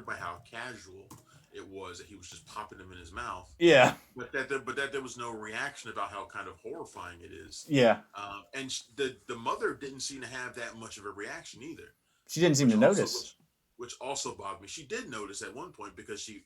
S2: by how casual it was that he was just popping them in his mouth,
S1: Yeah.
S2: but that there was no reaction about how kind of horrifying it is.
S1: Yeah.
S2: And the mother didn't seem to have that much of a reaction either,
S1: She didn't seem
S2: which
S1: to
S2: also
S1: notice.
S2: which also bothered me. She did notice at one point because she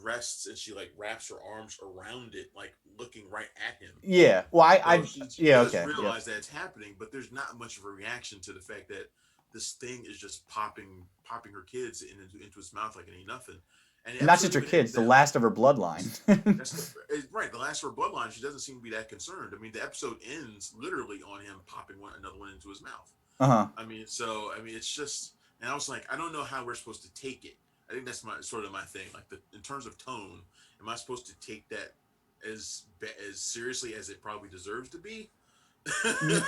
S2: rests and she like wraps her arms around it, like looking right at him.
S1: Yeah. Well,
S2: So she
S1: yeah.
S2: does
S1: Okay. Yeah.
S2: realize that it's happening, but there's not much of a reaction to the fact that this thing is just popping her kids into his mouth like it ain't nothing. And the
S1: And not
S2: episode
S1: just her
S2: even ends
S1: kids, the
S2: that way.
S1: last of her bloodline.
S2: Right. The last of her bloodline, she doesn't seem to be that concerned. I mean, the episode ends literally on him popping another one into his mouth.
S1: Uh huh.
S2: It's just, and I was like, I don't know how we're supposed to take it. I think that's my sort of my thing. Like in terms of tone, am I supposed to take that as seriously as it probably deserves to be.
S1: Y-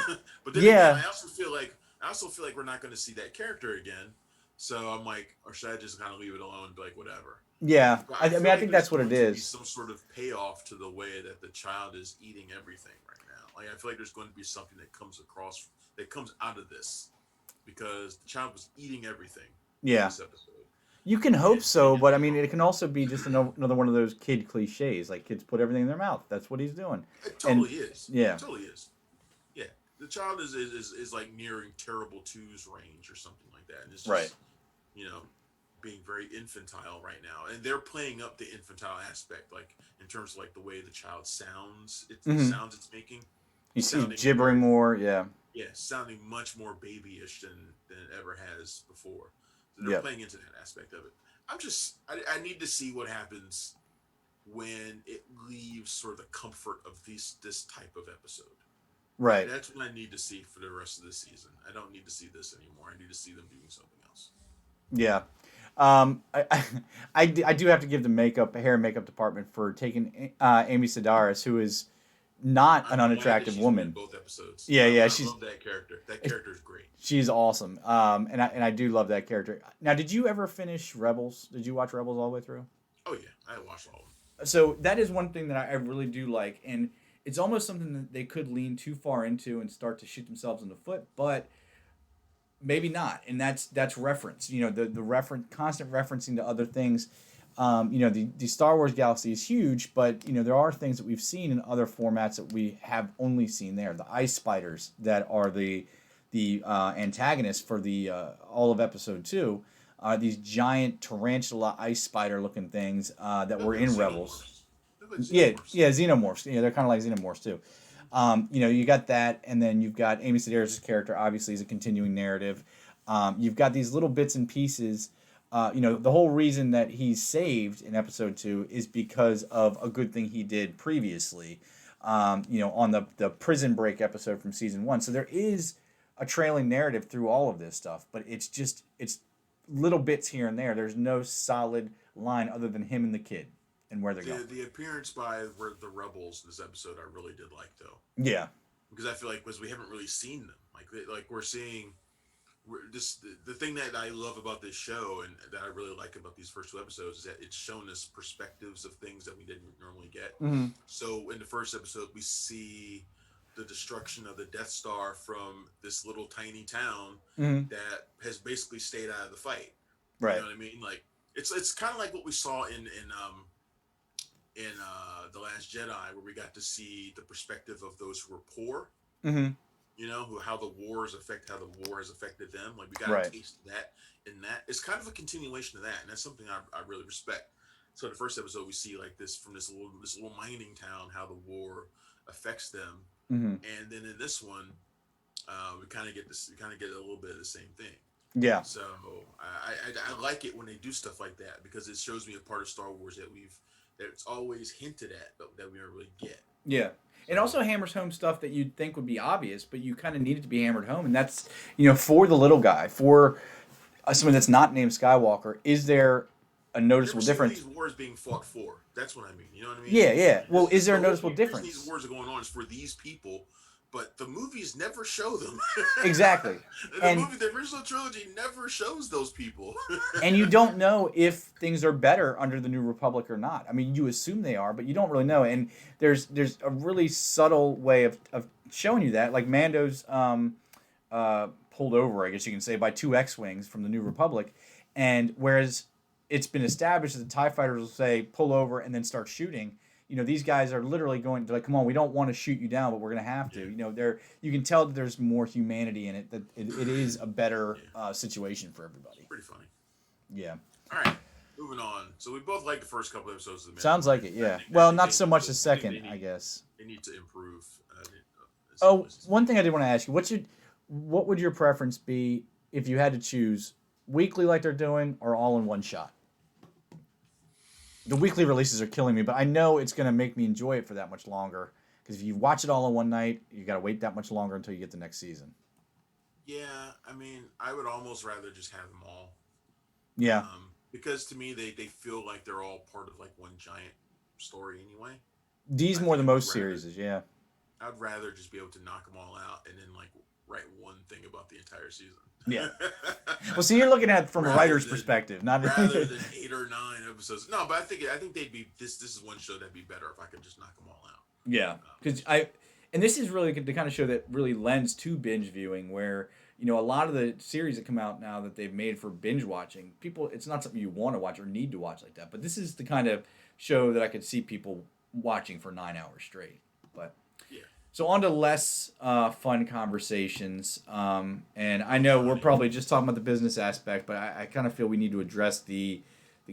S2: But then again,
S1: yeah,
S2: I also feel like we're not going to see that character again. So I'm like, or should I just kind of leave it alone and be like, whatever?
S1: yeah.
S2: But I
S1: I
S2: feel
S1: mean, I
S2: like
S1: think
S2: there's
S1: that's what it
S2: going to be
S1: is.
S2: some sort of payoff to the way that the child is eating everything right now. Like I feel like there's going to be something that comes out of this because the child was eating everything in
S1: Yeah.
S2: this episode
S1: You can hope
S2: and putting
S1: so,
S2: it in
S1: but I
S2: their
S1: mean, it
S2: mouth.
S1: can also be just another one of those kid cliches. Like kids put everything in their mouth. That's what he's doing.
S2: It
S1: And
S2: totally is.
S1: yeah,
S2: It totally is. Yeah, the child is like nearing terrible twos range or something like that, and it's
S1: right,
S2: just you know being very infantile right now, and they're playing up the infantile aspect, like in terms of like the way the child sounds, the
S1: hmm
S2: sounds it's making,
S1: he's
S2: sounding
S1: gibbering
S2: very
S1: more. Yeah,
S2: sounding much more babyish than it ever has before. So they're
S1: yep,
S2: playing into that aspect of it. I need to see what happens when it leaves sort of the comfort of this type of episode.
S1: right,
S2: That's what I need to see for the rest of the season. I don't need to see this anymore. I need to see them doing something else.
S1: yeah. I do have to give the hair and makeup department for taking Amy Sedaris, who is not an
S2: I'm glad that
S1: unattractive
S2: she's been in
S1: woman.
S2: both episodes.
S1: Yeah, yeah,
S2: I love that character. That character is great.
S1: she's awesome. And I do love that character. Now, did you ever finish Rebels? Did you watch Rebels all the way through?
S2: Oh yeah, I watched all of them.
S1: So that is one thing that I really do like, and it's almost something that they could lean too far into and start to shoot themselves in the foot, but maybe not. And that's reference. The reference, constant referencing to other things. The Star Wars galaxy is huge, but there are things that we've seen in other formats that we have only seen there. The ice spiders that are the antagonists for the all of Episode 2 are these giant tarantula ice spider looking things that
S2: They're
S1: were
S2: like
S1: in Rebels.
S2: xenomorphs. They're like
S1: Yeah,
S2: xenomorphs.
S1: yeah, xenomorphs. Yeah, they're kind of like xenomorphs too. You got that, and then you've got Amy Sedaris' character. Obviously, is a continuing narrative. You've got these little bits and pieces. The whole reason that he's saved in Episode 2 is because of a good thing he did previously. On the prison break episode from season 1. So there is a trailing narrative through all of this stuff, but it's little bits here and there. There's no solid line other than him and the kid and where they're going.
S2: The appearance by the rebels in this episode I really did like though,
S1: Yeah.
S2: because I feel like because we haven't really seen them like we're seeing the thing that I love about this show and that I really like about these first two episodes is that it's shown us perspectives of things that we didn't normally get.
S1: Mm-hmm.
S2: So in the first episode, we see the destruction of the Death Star from this little tiny town
S1: Mm-hmm.
S2: that has basically stayed out of the fight. You know
S1: Right.
S2: what I mean? Like it's kind of like what we saw in the Last Jedi, where we got to see the perspective of those who were poor,
S1: Mm-hmm.
S2: who how the war has affected them. Like we got a
S1: Right.
S2: taste of that in that. It's kind of a continuation of that, and that's something I really respect. So in the first episode, we see like this from this little mining town how the war affects them,
S1: Mm-hmm.
S2: and then in this one, we kind of get a little bit of the same thing.
S1: Yeah.
S2: So I like it when they do stuff like that because it shows me a part of Star Wars that it's always hinted at, but that we don't really get.
S1: Yeah. It
S2: So
S1: also hammers home stuff that you'd think would be obvious, but you kind of need it to be hammered home, and that's for the little guy, for someone that's not named Skywalker. Is there a
S2: you ever
S1: noticeable
S2: see what
S1: difference?
S2: these wars being fought for? That's what I mean. You know what I mean?
S1: Yeah. Yeah. Well, is there
S2: The
S1: a
S2: whole
S1: noticeable
S2: reason these
S1: difference?
S2: wars are going on is for these people, but the movies never show them.
S1: Exactly. And
S2: The original trilogy, never shows those people.
S1: and you don't know if things are better under the New Republic or not. I mean, you assume they are, but you don't really know. And there's a really subtle way of showing you that, like Mando's pulled over, I guess you can say, by two X-wings from the New Republic, and whereas it's been established that the Tie Fighters will say pull over and then start shooting. These guys are literally going to like, come on, we don't want to shoot you down, but we're going to have to.
S2: Yeah,
S1: You can tell that there's more humanity in it. That it is a better
S2: yeah,
S1: situation for
S2: it's
S1: everybody.
S2: pretty funny.
S1: Yeah.
S2: All right, moving on. So we both liked the first couple episodes of the
S1: Sounds like
S2: Mandalorian.
S1: it,
S2: I
S1: yeah.
S2: think I
S1: Well,
S2: think
S1: not
S2: they
S1: so
S2: need
S1: much
S2: to.
S1: the
S2: I think
S1: second, I guess.
S2: they need to improve some
S1: Oh,
S2: places.
S1: one thing I did want to ask you: what would your preference be if you had to choose weekly, like they're doing, or all in one shot? The weekly releases are killing me, but I know it's going to make me enjoy it for that much longer. Because if you watch it all in one night, you got to wait that much longer until you get the next season.
S2: Yeah, I mean, I would almost rather just have them all.
S1: Yeah.
S2: Because to me, they feel like they're all part of like one giant story anyway.
S1: D's
S2: I
S1: more
S2: think
S1: than
S2: I'd
S1: most
S2: rather
S1: series, yeah.
S2: I'd rather just be able to knock them all out and then like write one thing about the entire season.
S1: Yeah. Well, see, you're looking at it from a
S2: rather
S1: writer's
S2: than
S1: perspective, not.
S2: rather than 8 or 9 episodes. No, but I think they'd be this is one show that'd be better if I could just knock them all out.
S1: Yeah, because and this is really the kind of show that really lends to binge viewing, where a lot of the series that come out now that they've made for binge watching, people, it's not something you want to watch or need to watch like that. But this is the kind of show that I could see people watching for 9 hours straight. But
S2: Yeah.
S1: so on to less fun conversations, and I
S2: Oh,
S1: know we're
S2: Johnny.
S1: probably just talking about the business aspect, but I kind of feel we need to address the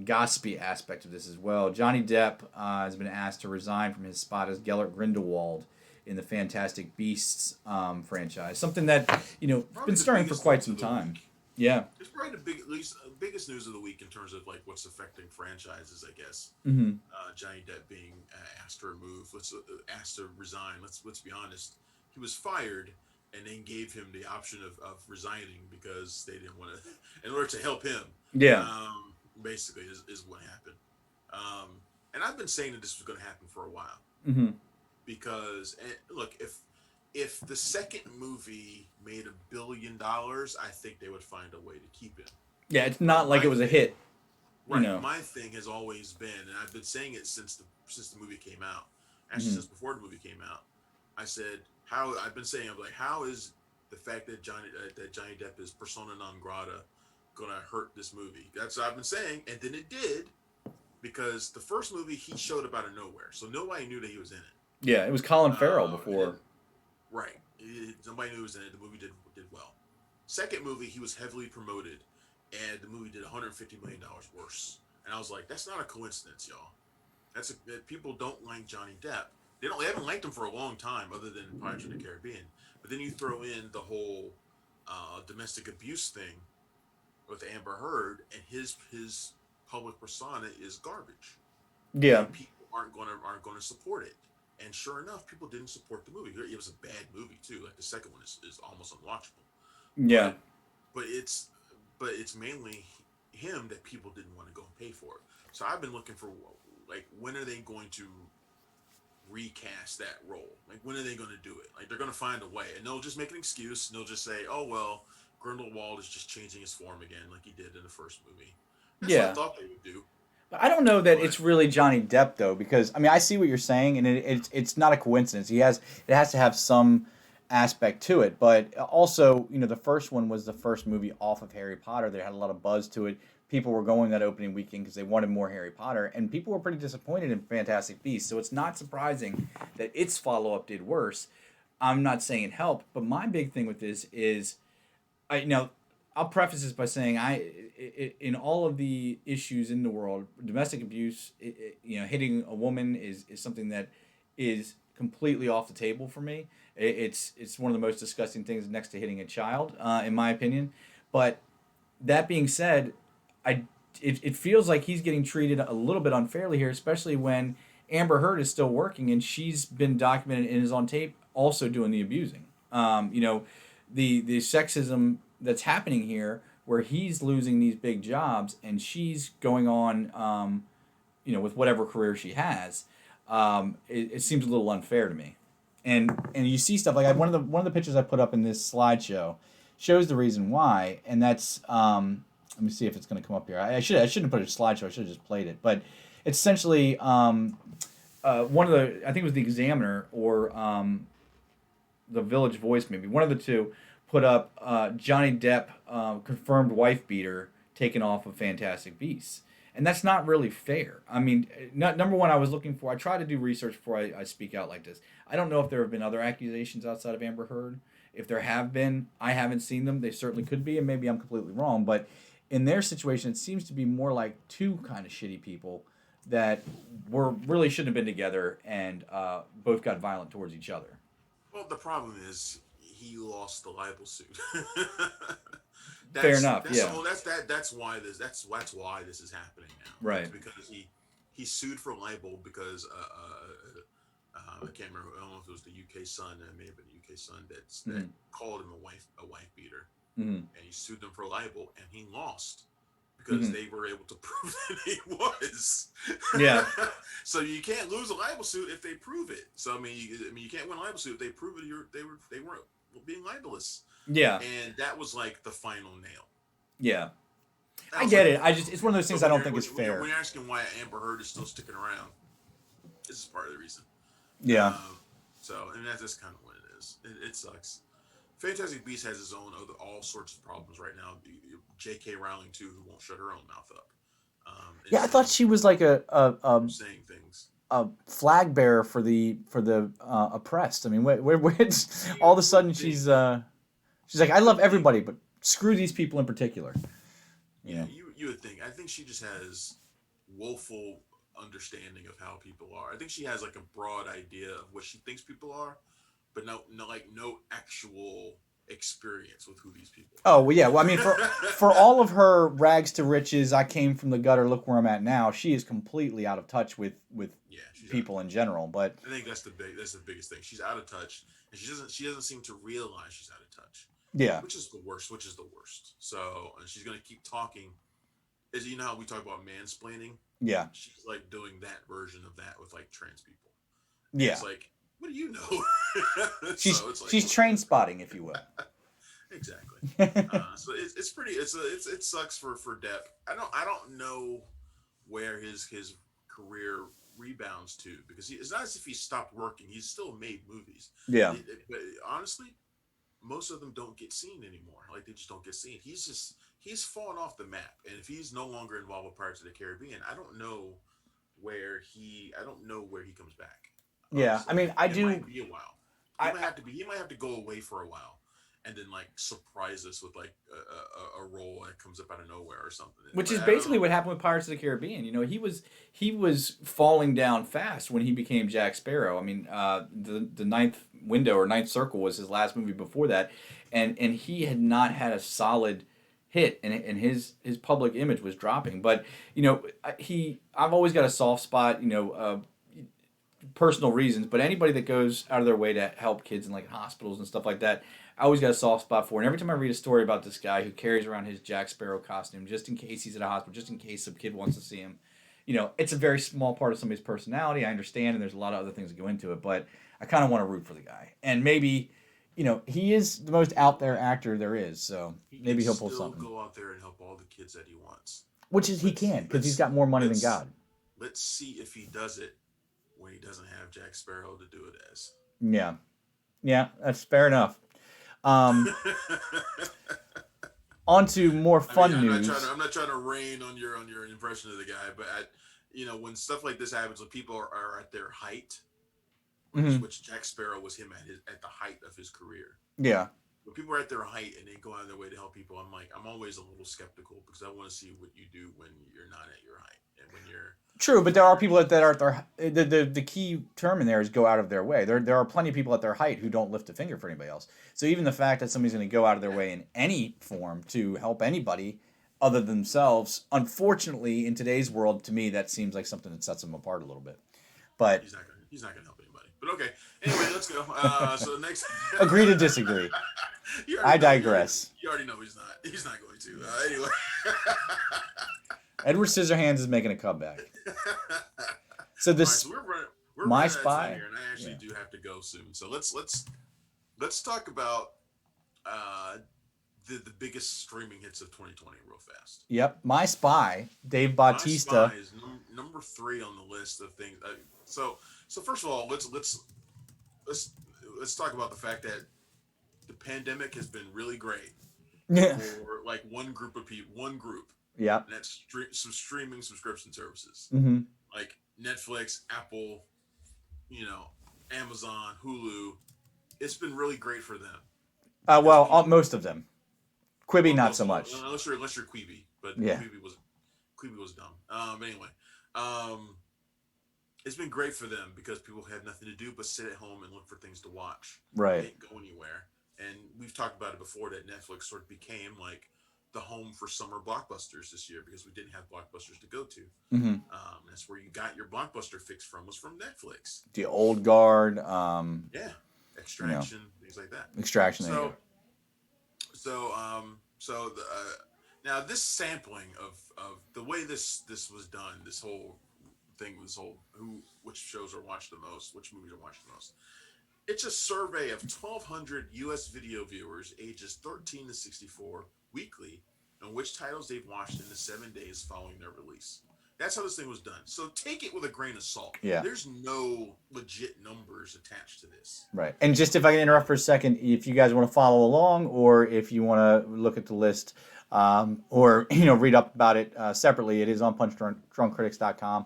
S1: gossipy aspect of this as well. Johnny Depp has been asked to resign from his spot as Gellert Grindelwald in the Fantastic Beasts franchise, something that
S2: Probably
S1: been
S2: the
S1: stirring for
S2: biggest
S1: quite
S2: news
S1: some
S2: of the
S1: time.
S2: week.
S1: Yeah.
S2: It's probably the big, at least biggest news of the week in terms of like what's affecting franchises. I guess
S1: Mm-hmm.
S2: Johnny Depp being asked to remove, asked to resign. Let's be honest. He was fired, and then gave him the option of resigning because they didn't want to, in order to help him.
S1: Yeah.
S2: Basically, is what happened. And I've been saying that this was going to happen for a while
S1: Mm-hmm.
S2: because look, if the second movie made $1 billion, I think they would find a way to keep it.
S1: Yeah. It's
S2: But
S1: not like
S2: my
S1: it was a
S2: thing,
S1: hit. You
S2: right?
S1: know.
S2: My thing has always been, and I've been saying it since the movie came out. Actually,
S1: Mm-hmm.
S2: since before the movie came out, I said how I've been saying. I'm like, how is the fact that Johnny Depp is persona non grata gonna hurt this movie? That's what I've been saying, and then it did because the first movie he showed up out of nowhere, so nobody knew that he was in it.
S1: Yeah. It was Colin Farrell
S2: And then
S1: before.
S2: right, nobody knew he was in it. The movie did well. Second movie, he was heavily promoted, and the movie did $150 million worse. And I was like, that's not a coincidence, y'all. That people don't like Johnny Depp. They haven't liked him for a long time, other than Pirates of the Caribbean. But then you throw in the whole domestic abuse thing with Amber Heard, and his public persona is garbage,
S1: Yeah.
S2: and people aren't gonna support it. And sure enough, people didn't support the movie. It was a bad movie too. Like the second one is almost unwatchable.
S1: Yeah.
S2: But but it's mainly him that people didn't want to go and pay for it. So I've been looking for like when are they going to recast that role? Like when are they going to do it? Like they're going to find a way, and they'll just make an excuse, and they'll just say, "Oh well, Grindelwald is just changing his form again, like he did in the first movie." That's what I
S1: Yeah.
S2: thought they would do.
S1: But I don't know that
S2: But
S1: it's really Johnny Depp though, because I mean I see what you're saying, and it's not a coincidence. It has to have some aspect to it, but also the first one was the first movie off of Harry Potter. They had a lot of buzz to it. People were going that opening weekend because they wanted more Harry Potter, and people were pretty disappointed in Fantastic Beasts. So it's not surprising that its follow up did worse. I'm not saying it helped, but my big thing with this is I'll preface this by saying in all of the issues in the world, domestic abuse, hitting a woman is something that is completely off the table for me. It's one of the most disgusting things next to hitting a child, in my opinion. But that being said, it feels like he's getting treated a little bit unfairly here, especially when Amber Heard is still working and she's been documented and is on tape also doing the abusing. The sexism that's happening here, where he's losing these big jobs and she's going on, with whatever career she has. It seems a little unfair to me. And you see stuff like one of the pictures I put up in this slideshow shows the reason why, and that's let me see if it's going to come up here. I shouldn't have put a slideshow. I should have just played it, but it's essentially one of the, I think it was the Examiner or the Village Voice, maybe one of the two, put up Johnny Depp confirmed wife beater taken off of Fantastic Beasts. And that's not really fair. I mean, number one, I try to do research before I speak out like this. I don't know if there have been other accusations outside of Amber Heard. If there have been, I haven't seen them. They certainly could be, and maybe I'm completely wrong. But in their situation, it seems to be more like two kind of shitty people that really shouldn't have been together and both got violent towards each other.
S2: well, the problem is he lost the libel suit.
S1: Fair
S2: that's
S1: enough,
S2: that's
S1: yeah.
S2: oh, that's why that's why this is happening now. It's
S1: Right.
S2: because he sued for libel because I can't remember. I don't know if it was the UK Sun. It may have been the UK Sun that
S1: Mm-hmm.
S2: called him a wife beater,
S1: Mm-hmm.
S2: and he sued them for libel, and he lost because they were able to prove that he was.
S1: Yeah.
S2: So you can't lose a libel suit if they prove it. So I mean, you can't win a libel suit if they prove it. They weren't being libelous.
S1: Yeah.
S2: And that was like the final nail.
S1: Yeah.
S2: That
S1: I
S2: was
S1: get
S2: like
S1: it.
S2: the
S1: I
S2: final
S1: just it's
S2: nail.
S1: one of those
S2: So
S1: things I don't think is fair.
S2: when you're asking why Amber Heard is still sticking around, this is part of the reason.
S1: Yeah.
S2: So and that's kind of what it is. It sucks. Fantastic Beasts has its own all sorts of problems right now. J.K. Rowling too, who won't shut her own mouth up.
S1: Yeah, I thought she was like
S2: saying things.
S1: A flag bearer for the oppressed. I mean, where it's, all of a sudden she's like, I love everybody, but screw these people in particular.
S2: Yeah, you would think. I think she just has woeful understanding of how people are. I think she has like a broad idea of what she thinks people are, but no actual experience with who these people
S1: Oh
S2: are.
S1: well, yeah. Well, I mean, for all of her rags to riches, I came from the gutter. Look where I'm at now. She is completely out of touch with people in general. But
S2: I think that's the biggest thing. She's out of touch, and she doesn't seem to realize she's out of touch.
S1: Yeah,
S2: which is the worst. So, and she's gonna keep talking. As you know how we talk about mansplaining.
S1: Yeah,
S2: she's like doing that version of that with like trans people.
S1: Yeah,
S2: it's like, what do you know?
S1: She's train spotting, if you will.
S2: Exactly. So it's pretty. It sucks for Depp. I don't know where his career rebounds to, because it's not as if he stopped working. He's still made movies.
S1: Yeah.
S2: But honestly, most of them don't get seen anymore. Like, they just don't get seen. He's fallen off the map, and if he's no longer involved with Pirates of the Caribbean, I don't know where he comes back.
S1: Yeah, I mean,
S2: it might be a while. He might have to go away for a while, and then like surprise us with like a role that comes up out of nowhere or something.
S1: Which is basically what happened with Pirates of the Caribbean. You know, he was falling down fast when he became Jack Sparrow. I mean, the Ninth Window or Ninth Circle was his last movie before that, and he had not had a solid hit, and his public image was dropping. But you know, I've always got a soft spot. You know. Personal reasons, but anybody that goes out of their way to help kids in like hospitals and stuff like that, I always got a soft spot for. And every time I read a story about this guy who carries around his Jack Sparrow costume just in case he's at a hospital, just in case some kid wants to see him, you know, it's a very small part of somebody's personality. I understand, and there's a lot of other things that go into it, but I kind of want to root for the guy. And maybe, you know, he is the most out there actor there is, so maybe he'll pull something.
S2: Go out there and help all the kids that he wants.
S1: Which is he can, because he's got more money than God.
S2: Let's see if he does it when he doesn't have Jack Sparrow to do it as.
S1: Yeah, that's fair enough. On to more fun news.
S2: I'm not trying to rain on your impression of the guy, but when stuff like this happens, when people are at their height, which Jack Sparrow was him at the height of his career.
S1: Yeah.
S2: When people are at their height and they go out of their way to help people, I'm always a little skeptical, because I want to see what you do when you're not at your height, and when you're.
S1: True, but there are people that are at their the key term in there is go out of their way. There are plenty of people at their height who don't lift a finger for anybody else. So even the fact that somebody's going to go out of their way in any form to help anybody other than themselves, unfortunately, in today's world, to me, that seems like something that sets them apart a little bit. But
S2: he's not going to help anybody. But okay, anyway, let's go. So next,
S1: agree to disagree. I digress.
S2: You already know he's not. He's not going to. Anyway.
S1: Edward Scissorhands is making a comeback. So this,
S2: right, so we're
S1: My Spy,
S2: here, and I actually do have to go soon. So let's talk about the biggest streaming hits of 2020 real fast.
S1: Yep, My Spy, Dave Bautista.
S2: My Spy is number 3 on the list of things. So first of all, let's talk about the fact that the pandemic has been really great for like one group of people,
S1: Yeah.
S2: And that's some streaming subscription services.
S1: Mm-hmm.
S2: Like Netflix, Apple, Amazon, Hulu. It's been really great for them.
S1: Most of them. Quibi, not so much.
S2: Unless you're Quibi, but
S1: yeah.
S2: Quibi was dumb. Anyway, it's been great for them because people have nothing to do but sit at home and look for things to watch.
S1: Right.
S2: They can't go anywhere. And we've talked about it before that Netflix sort of became like the home for summer blockbusters this year, because we didn't have blockbusters to go to.
S1: Mm-hmm.
S2: That's where you got your blockbuster fix was from Netflix.
S1: The Old Guard.
S2: Extraction, things like that.
S1: Extraction.
S2: So Now, this sampling of the way this was done, this whole thing, this whole which shows are watched the most, which movies are watched the most. It's a survey of 1,200 U.S. video viewers ages 13 to 64 weekly on which titles they've watched in the 7 days following their release. That's how this thing was done. So take it with a grain of salt.
S1: Yeah.
S2: There's no legit numbers attached to this.
S1: Right. And just if I can interrupt for a second, if you guys want to follow along, or if you want to look at the list, or read up about it separately, it is on punchdrunkcritics.com.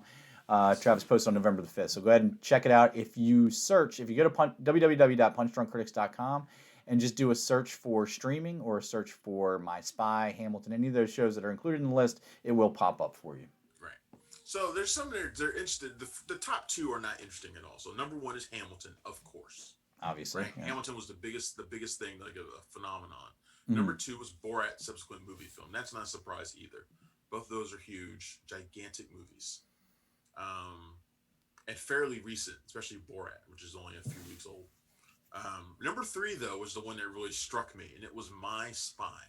S1: Travis posted on November the 5th. So go ahead and check it out. If you go to www.punchdrunkcritics.com and just do a search for streaming or a search for My Spy, Hamilton, any of those shows that are included in the list, it will pop up for you.
S2: Right. So there's some that they're interested. The top two are not interesting at all. So number one is Hamilton, of course.
S1: Obviously.
S2: Right?
S1: Yeah.
S2: Hamilton was the biggest thing, like a phenomenon. Number two was Borat, subsequent movie film. That's not a surprise either. Both of those are huge, gigantic movies. And fairly recent, especially Borat, which is only a few weeks old. Number three, though, was the one that really struck me, and it was My Spy.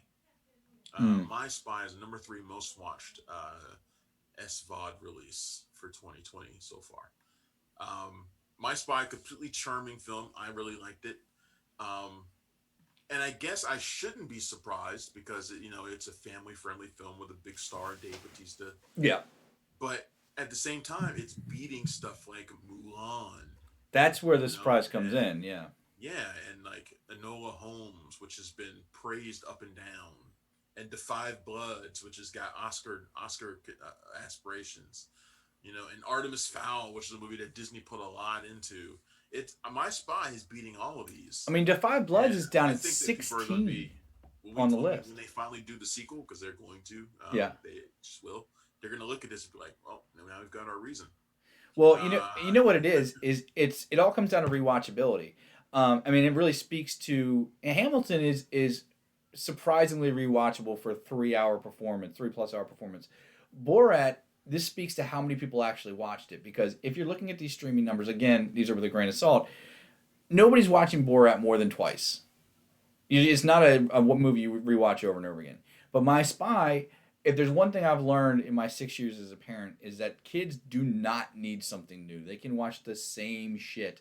S2: My Spy is the number three most watched SVOD release for 2020 so far. My Spy, completely charming film. I really liked it. And I guess I shouldn't be surprised because, it's a family-friendly film with a big star, Dave Bautista.
S1: Yeah.
S2: But at the same time, it's beating stuff like Mulan.
S1: That's where the surprise comes in, yeah.
S2: Yeah, and like Enola Holmes, which has been praised up and down, and The Five Bloods, which has got Oscar aspirations, and Artemis Fowl, which is a movie that Disney put a lot into. It's My Spy is beating all of these.
S1: I mean, The Five Bloods is down at 16 on the list.
S2: When they finally do the sequel, because they're going to, they just will. They're going to look at this and be like, well, now we've got our reason.
S1: Well, you know what it is it all comes down to rewatchability. I mean, it really speaks to Hamilton is surprisingly rewatchable for a 3+ hour performance. Borat, this speaks to how many people actually watched it, because if you're looking at these streaming numbers, again, these are with a grain of salt, nobody's watching Borat more than twice. It's not a movie you rewatch over and over again. But My Spy, if there's one thing I've learned in my 6 years as a parent, is that kids do not need something new. They can watch the same shit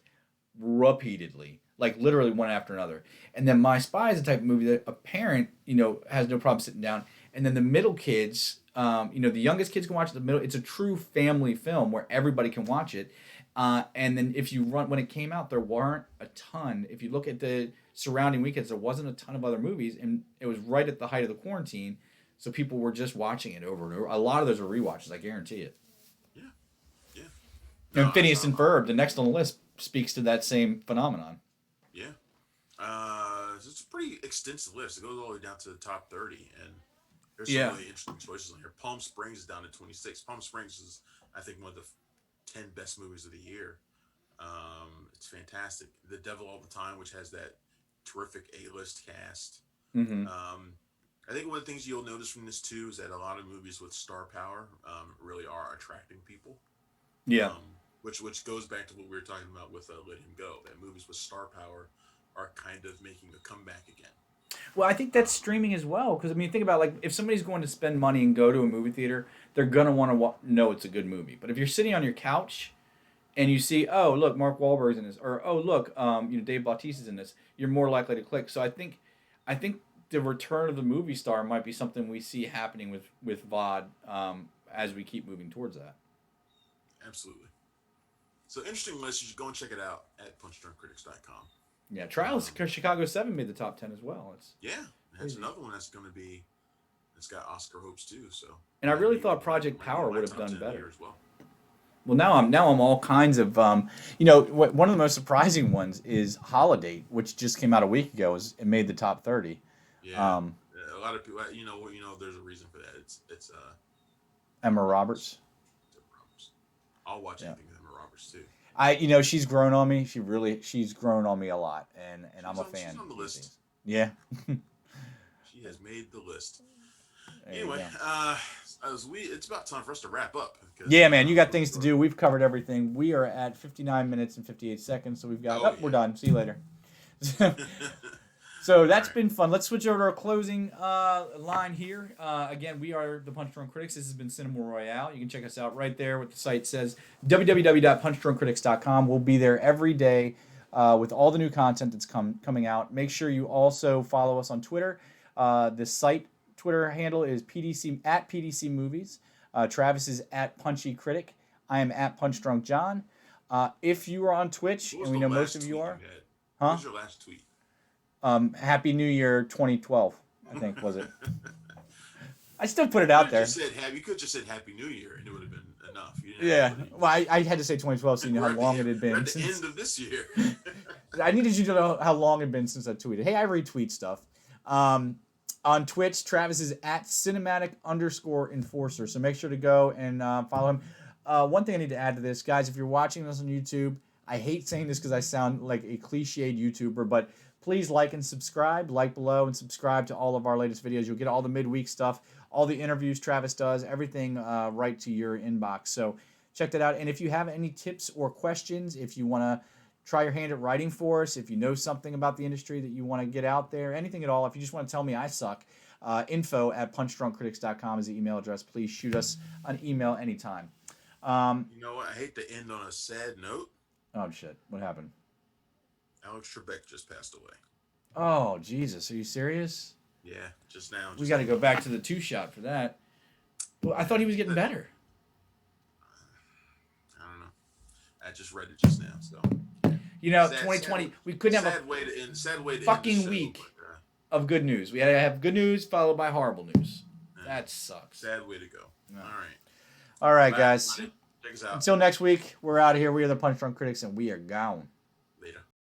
S1: repeatedly, like literally one after another. And then My Spy is the type of movie that a parent, has no problem sitting down. And then the middle kids, the youngest kids can watch it. The middle, it's a true family film where everybody can watch it. And then when it came out, there weren't a ton. If you look at the surrounding weekends, there wasn't a ton of other movies, and it was right at the height of the quarantine. So people were just watching it over and over. A lot of those were rewatches, I guarantee it.
S2: Yeah.
S1: And Phineas and Ferb, the next on the list, speaks to that same phenomenon.
S2: Yeah. It's a pretty extensive list. It goes all the way down to the top 30, and there's some really interesting choices on here. Palm Springs is down to 26. Palm Springs is, I think, one of the 10 best movies of the year. It's fantastic. The Devil All the Time, which has that terrific A-list cast.
S1: Mm-hmm.
S2: I think one of the things you'll notice from this too is that a lot of movies with star power really are attracting people.
S1: Yeah.
S2: Which goes back to what we were talking about with Let Him Go. That movies with star power are kind of making a comeback again.
S1: Well, I think that's streaming as well, because I mean, think about, like, if somebody's going to spend money and go to a movie theater, they're gonna want to know it's a good movie. But if you're sitting on your couch and you see, oh look, Mark Wahlberg's in this, or oh look, Dave Bautista's in this, you're more likely to click. So I think the return of the movie star might be something we see happening with VOD as we keep moving towards that.
S2: Absolutely. So interesting list. You should go and check it out at punchdrunkcritics.com.
S1: Yeah, Trials Chicago 7 made the top 10 as well.
S2: That's another one that's going to be. It's got Oscar hopes too. So.
S1: And I really thought Project Power would have done better as well. Well, now I'm all kinds of one of the most surprising ones is Holiday, which just came out a week ago. It made the top 30.
S2: Yeah, a lot of people. There's a reason for that. It's
S1: Emma Roberts.
S2: I'll watch anything with Emma Roberts
S1: I
S2: too.
S1: she's grown on me. She's grown on me a lot, and I'm a fan.
S2: She's on the list.
S1: Yeah.
S2: She has made the list. Anyway, it's about time for us to wrap up.
S1: Yeah, man, you got things to do. We've covered everything. We are at 59 minutes and 58 seconds, so we've got. We're done. See you later. So that's
S2: right.
S1: been fun. Let's switch over to our closing line here. Again, we are the Punch Drunk Critics. This has been Cinema Royale. You can check us out right there. What the site says: www.punchdrunkcritics.com. We'll be there every day with all the new content that's coming out. Make sure you also follow us on Twitter. The site Twitter handle is PDC at PDC Movies. Travis is at Punchy Critic. I am at Punch Drunk John. If you are on Twitch,
S2: What
S1: and
S2: was
S1: we
S2: the
S1: know most
S2: last
S1: of you
S2: tweet
S1: are,
S2: you had? What
S1: huh?
S2: was your last tweet?
S1: Happy New Year 2012, I think, was it? I still put
S2: You
S1: it
S2: could
S1: out
S2: have
S1: there.
S2: just said happy. You could have just said Happy New Year, and it would have been enough. You didn't have to
S1: Yeah.
S2: put any
S1: Well,
S2: more.
S1: I had to say 2012 so you know how long it had
S2: We're
S1: been
S2: at the
S1: since.
S2: end of this year.
S1: I needed you to know how long it had been since I tweeted. Hey, I retweet stuff. On Twitch, Travis is at cinematic_enforcer. So make sure to go and follow him. One thing I need to add to this, guys, if you're watching this on YouTube, I hate saying this because I sound like a cliched YouTuber, but please like and subscribe. Like below and subscribe to all of our latest videos. You'll get all the midweek stuff, all the interviews Travis does, everything right to your inbox. So check that out. And if you have any tips or questions, if you want to try your hand at writing for us, if you know something about the industry that you want to get out there, anything at all, if you just want to tell me I suck, info@punchdrunkcritics.com is the email address. Please shoot us an email anytime.
S2: You know what? I hate to end on a sad note.
S1: Oh, shit. What happened?
S2: Alex Trebek just passed away.
S1: Oh, Jesus. Are you serious?
S2: Yeah, just now.
S1: We got to go back to the two-shot for that. Well, I thought he was getting
S2: I
S1: better.
S2: don't know. I just read it just now. So
S1: You know,
S2: sad,
S1: 2020,
S2: sad,
S1: we couldn't have
S2: sad way to end. Sad way to
S1: fucking
S2: end the show,
S1: week.
S2: But,
S1: of good news. We had to have good news followed by horrible news. That sucks.
S2: sad way to go.
S1: No.
S2: All right.
S1: All right,
S2: Bye,
S1: guys.
S2: everybody. Check us out.
S1: Until next week, we're out of here. We are the Punch Drunk Critics, and we are gone.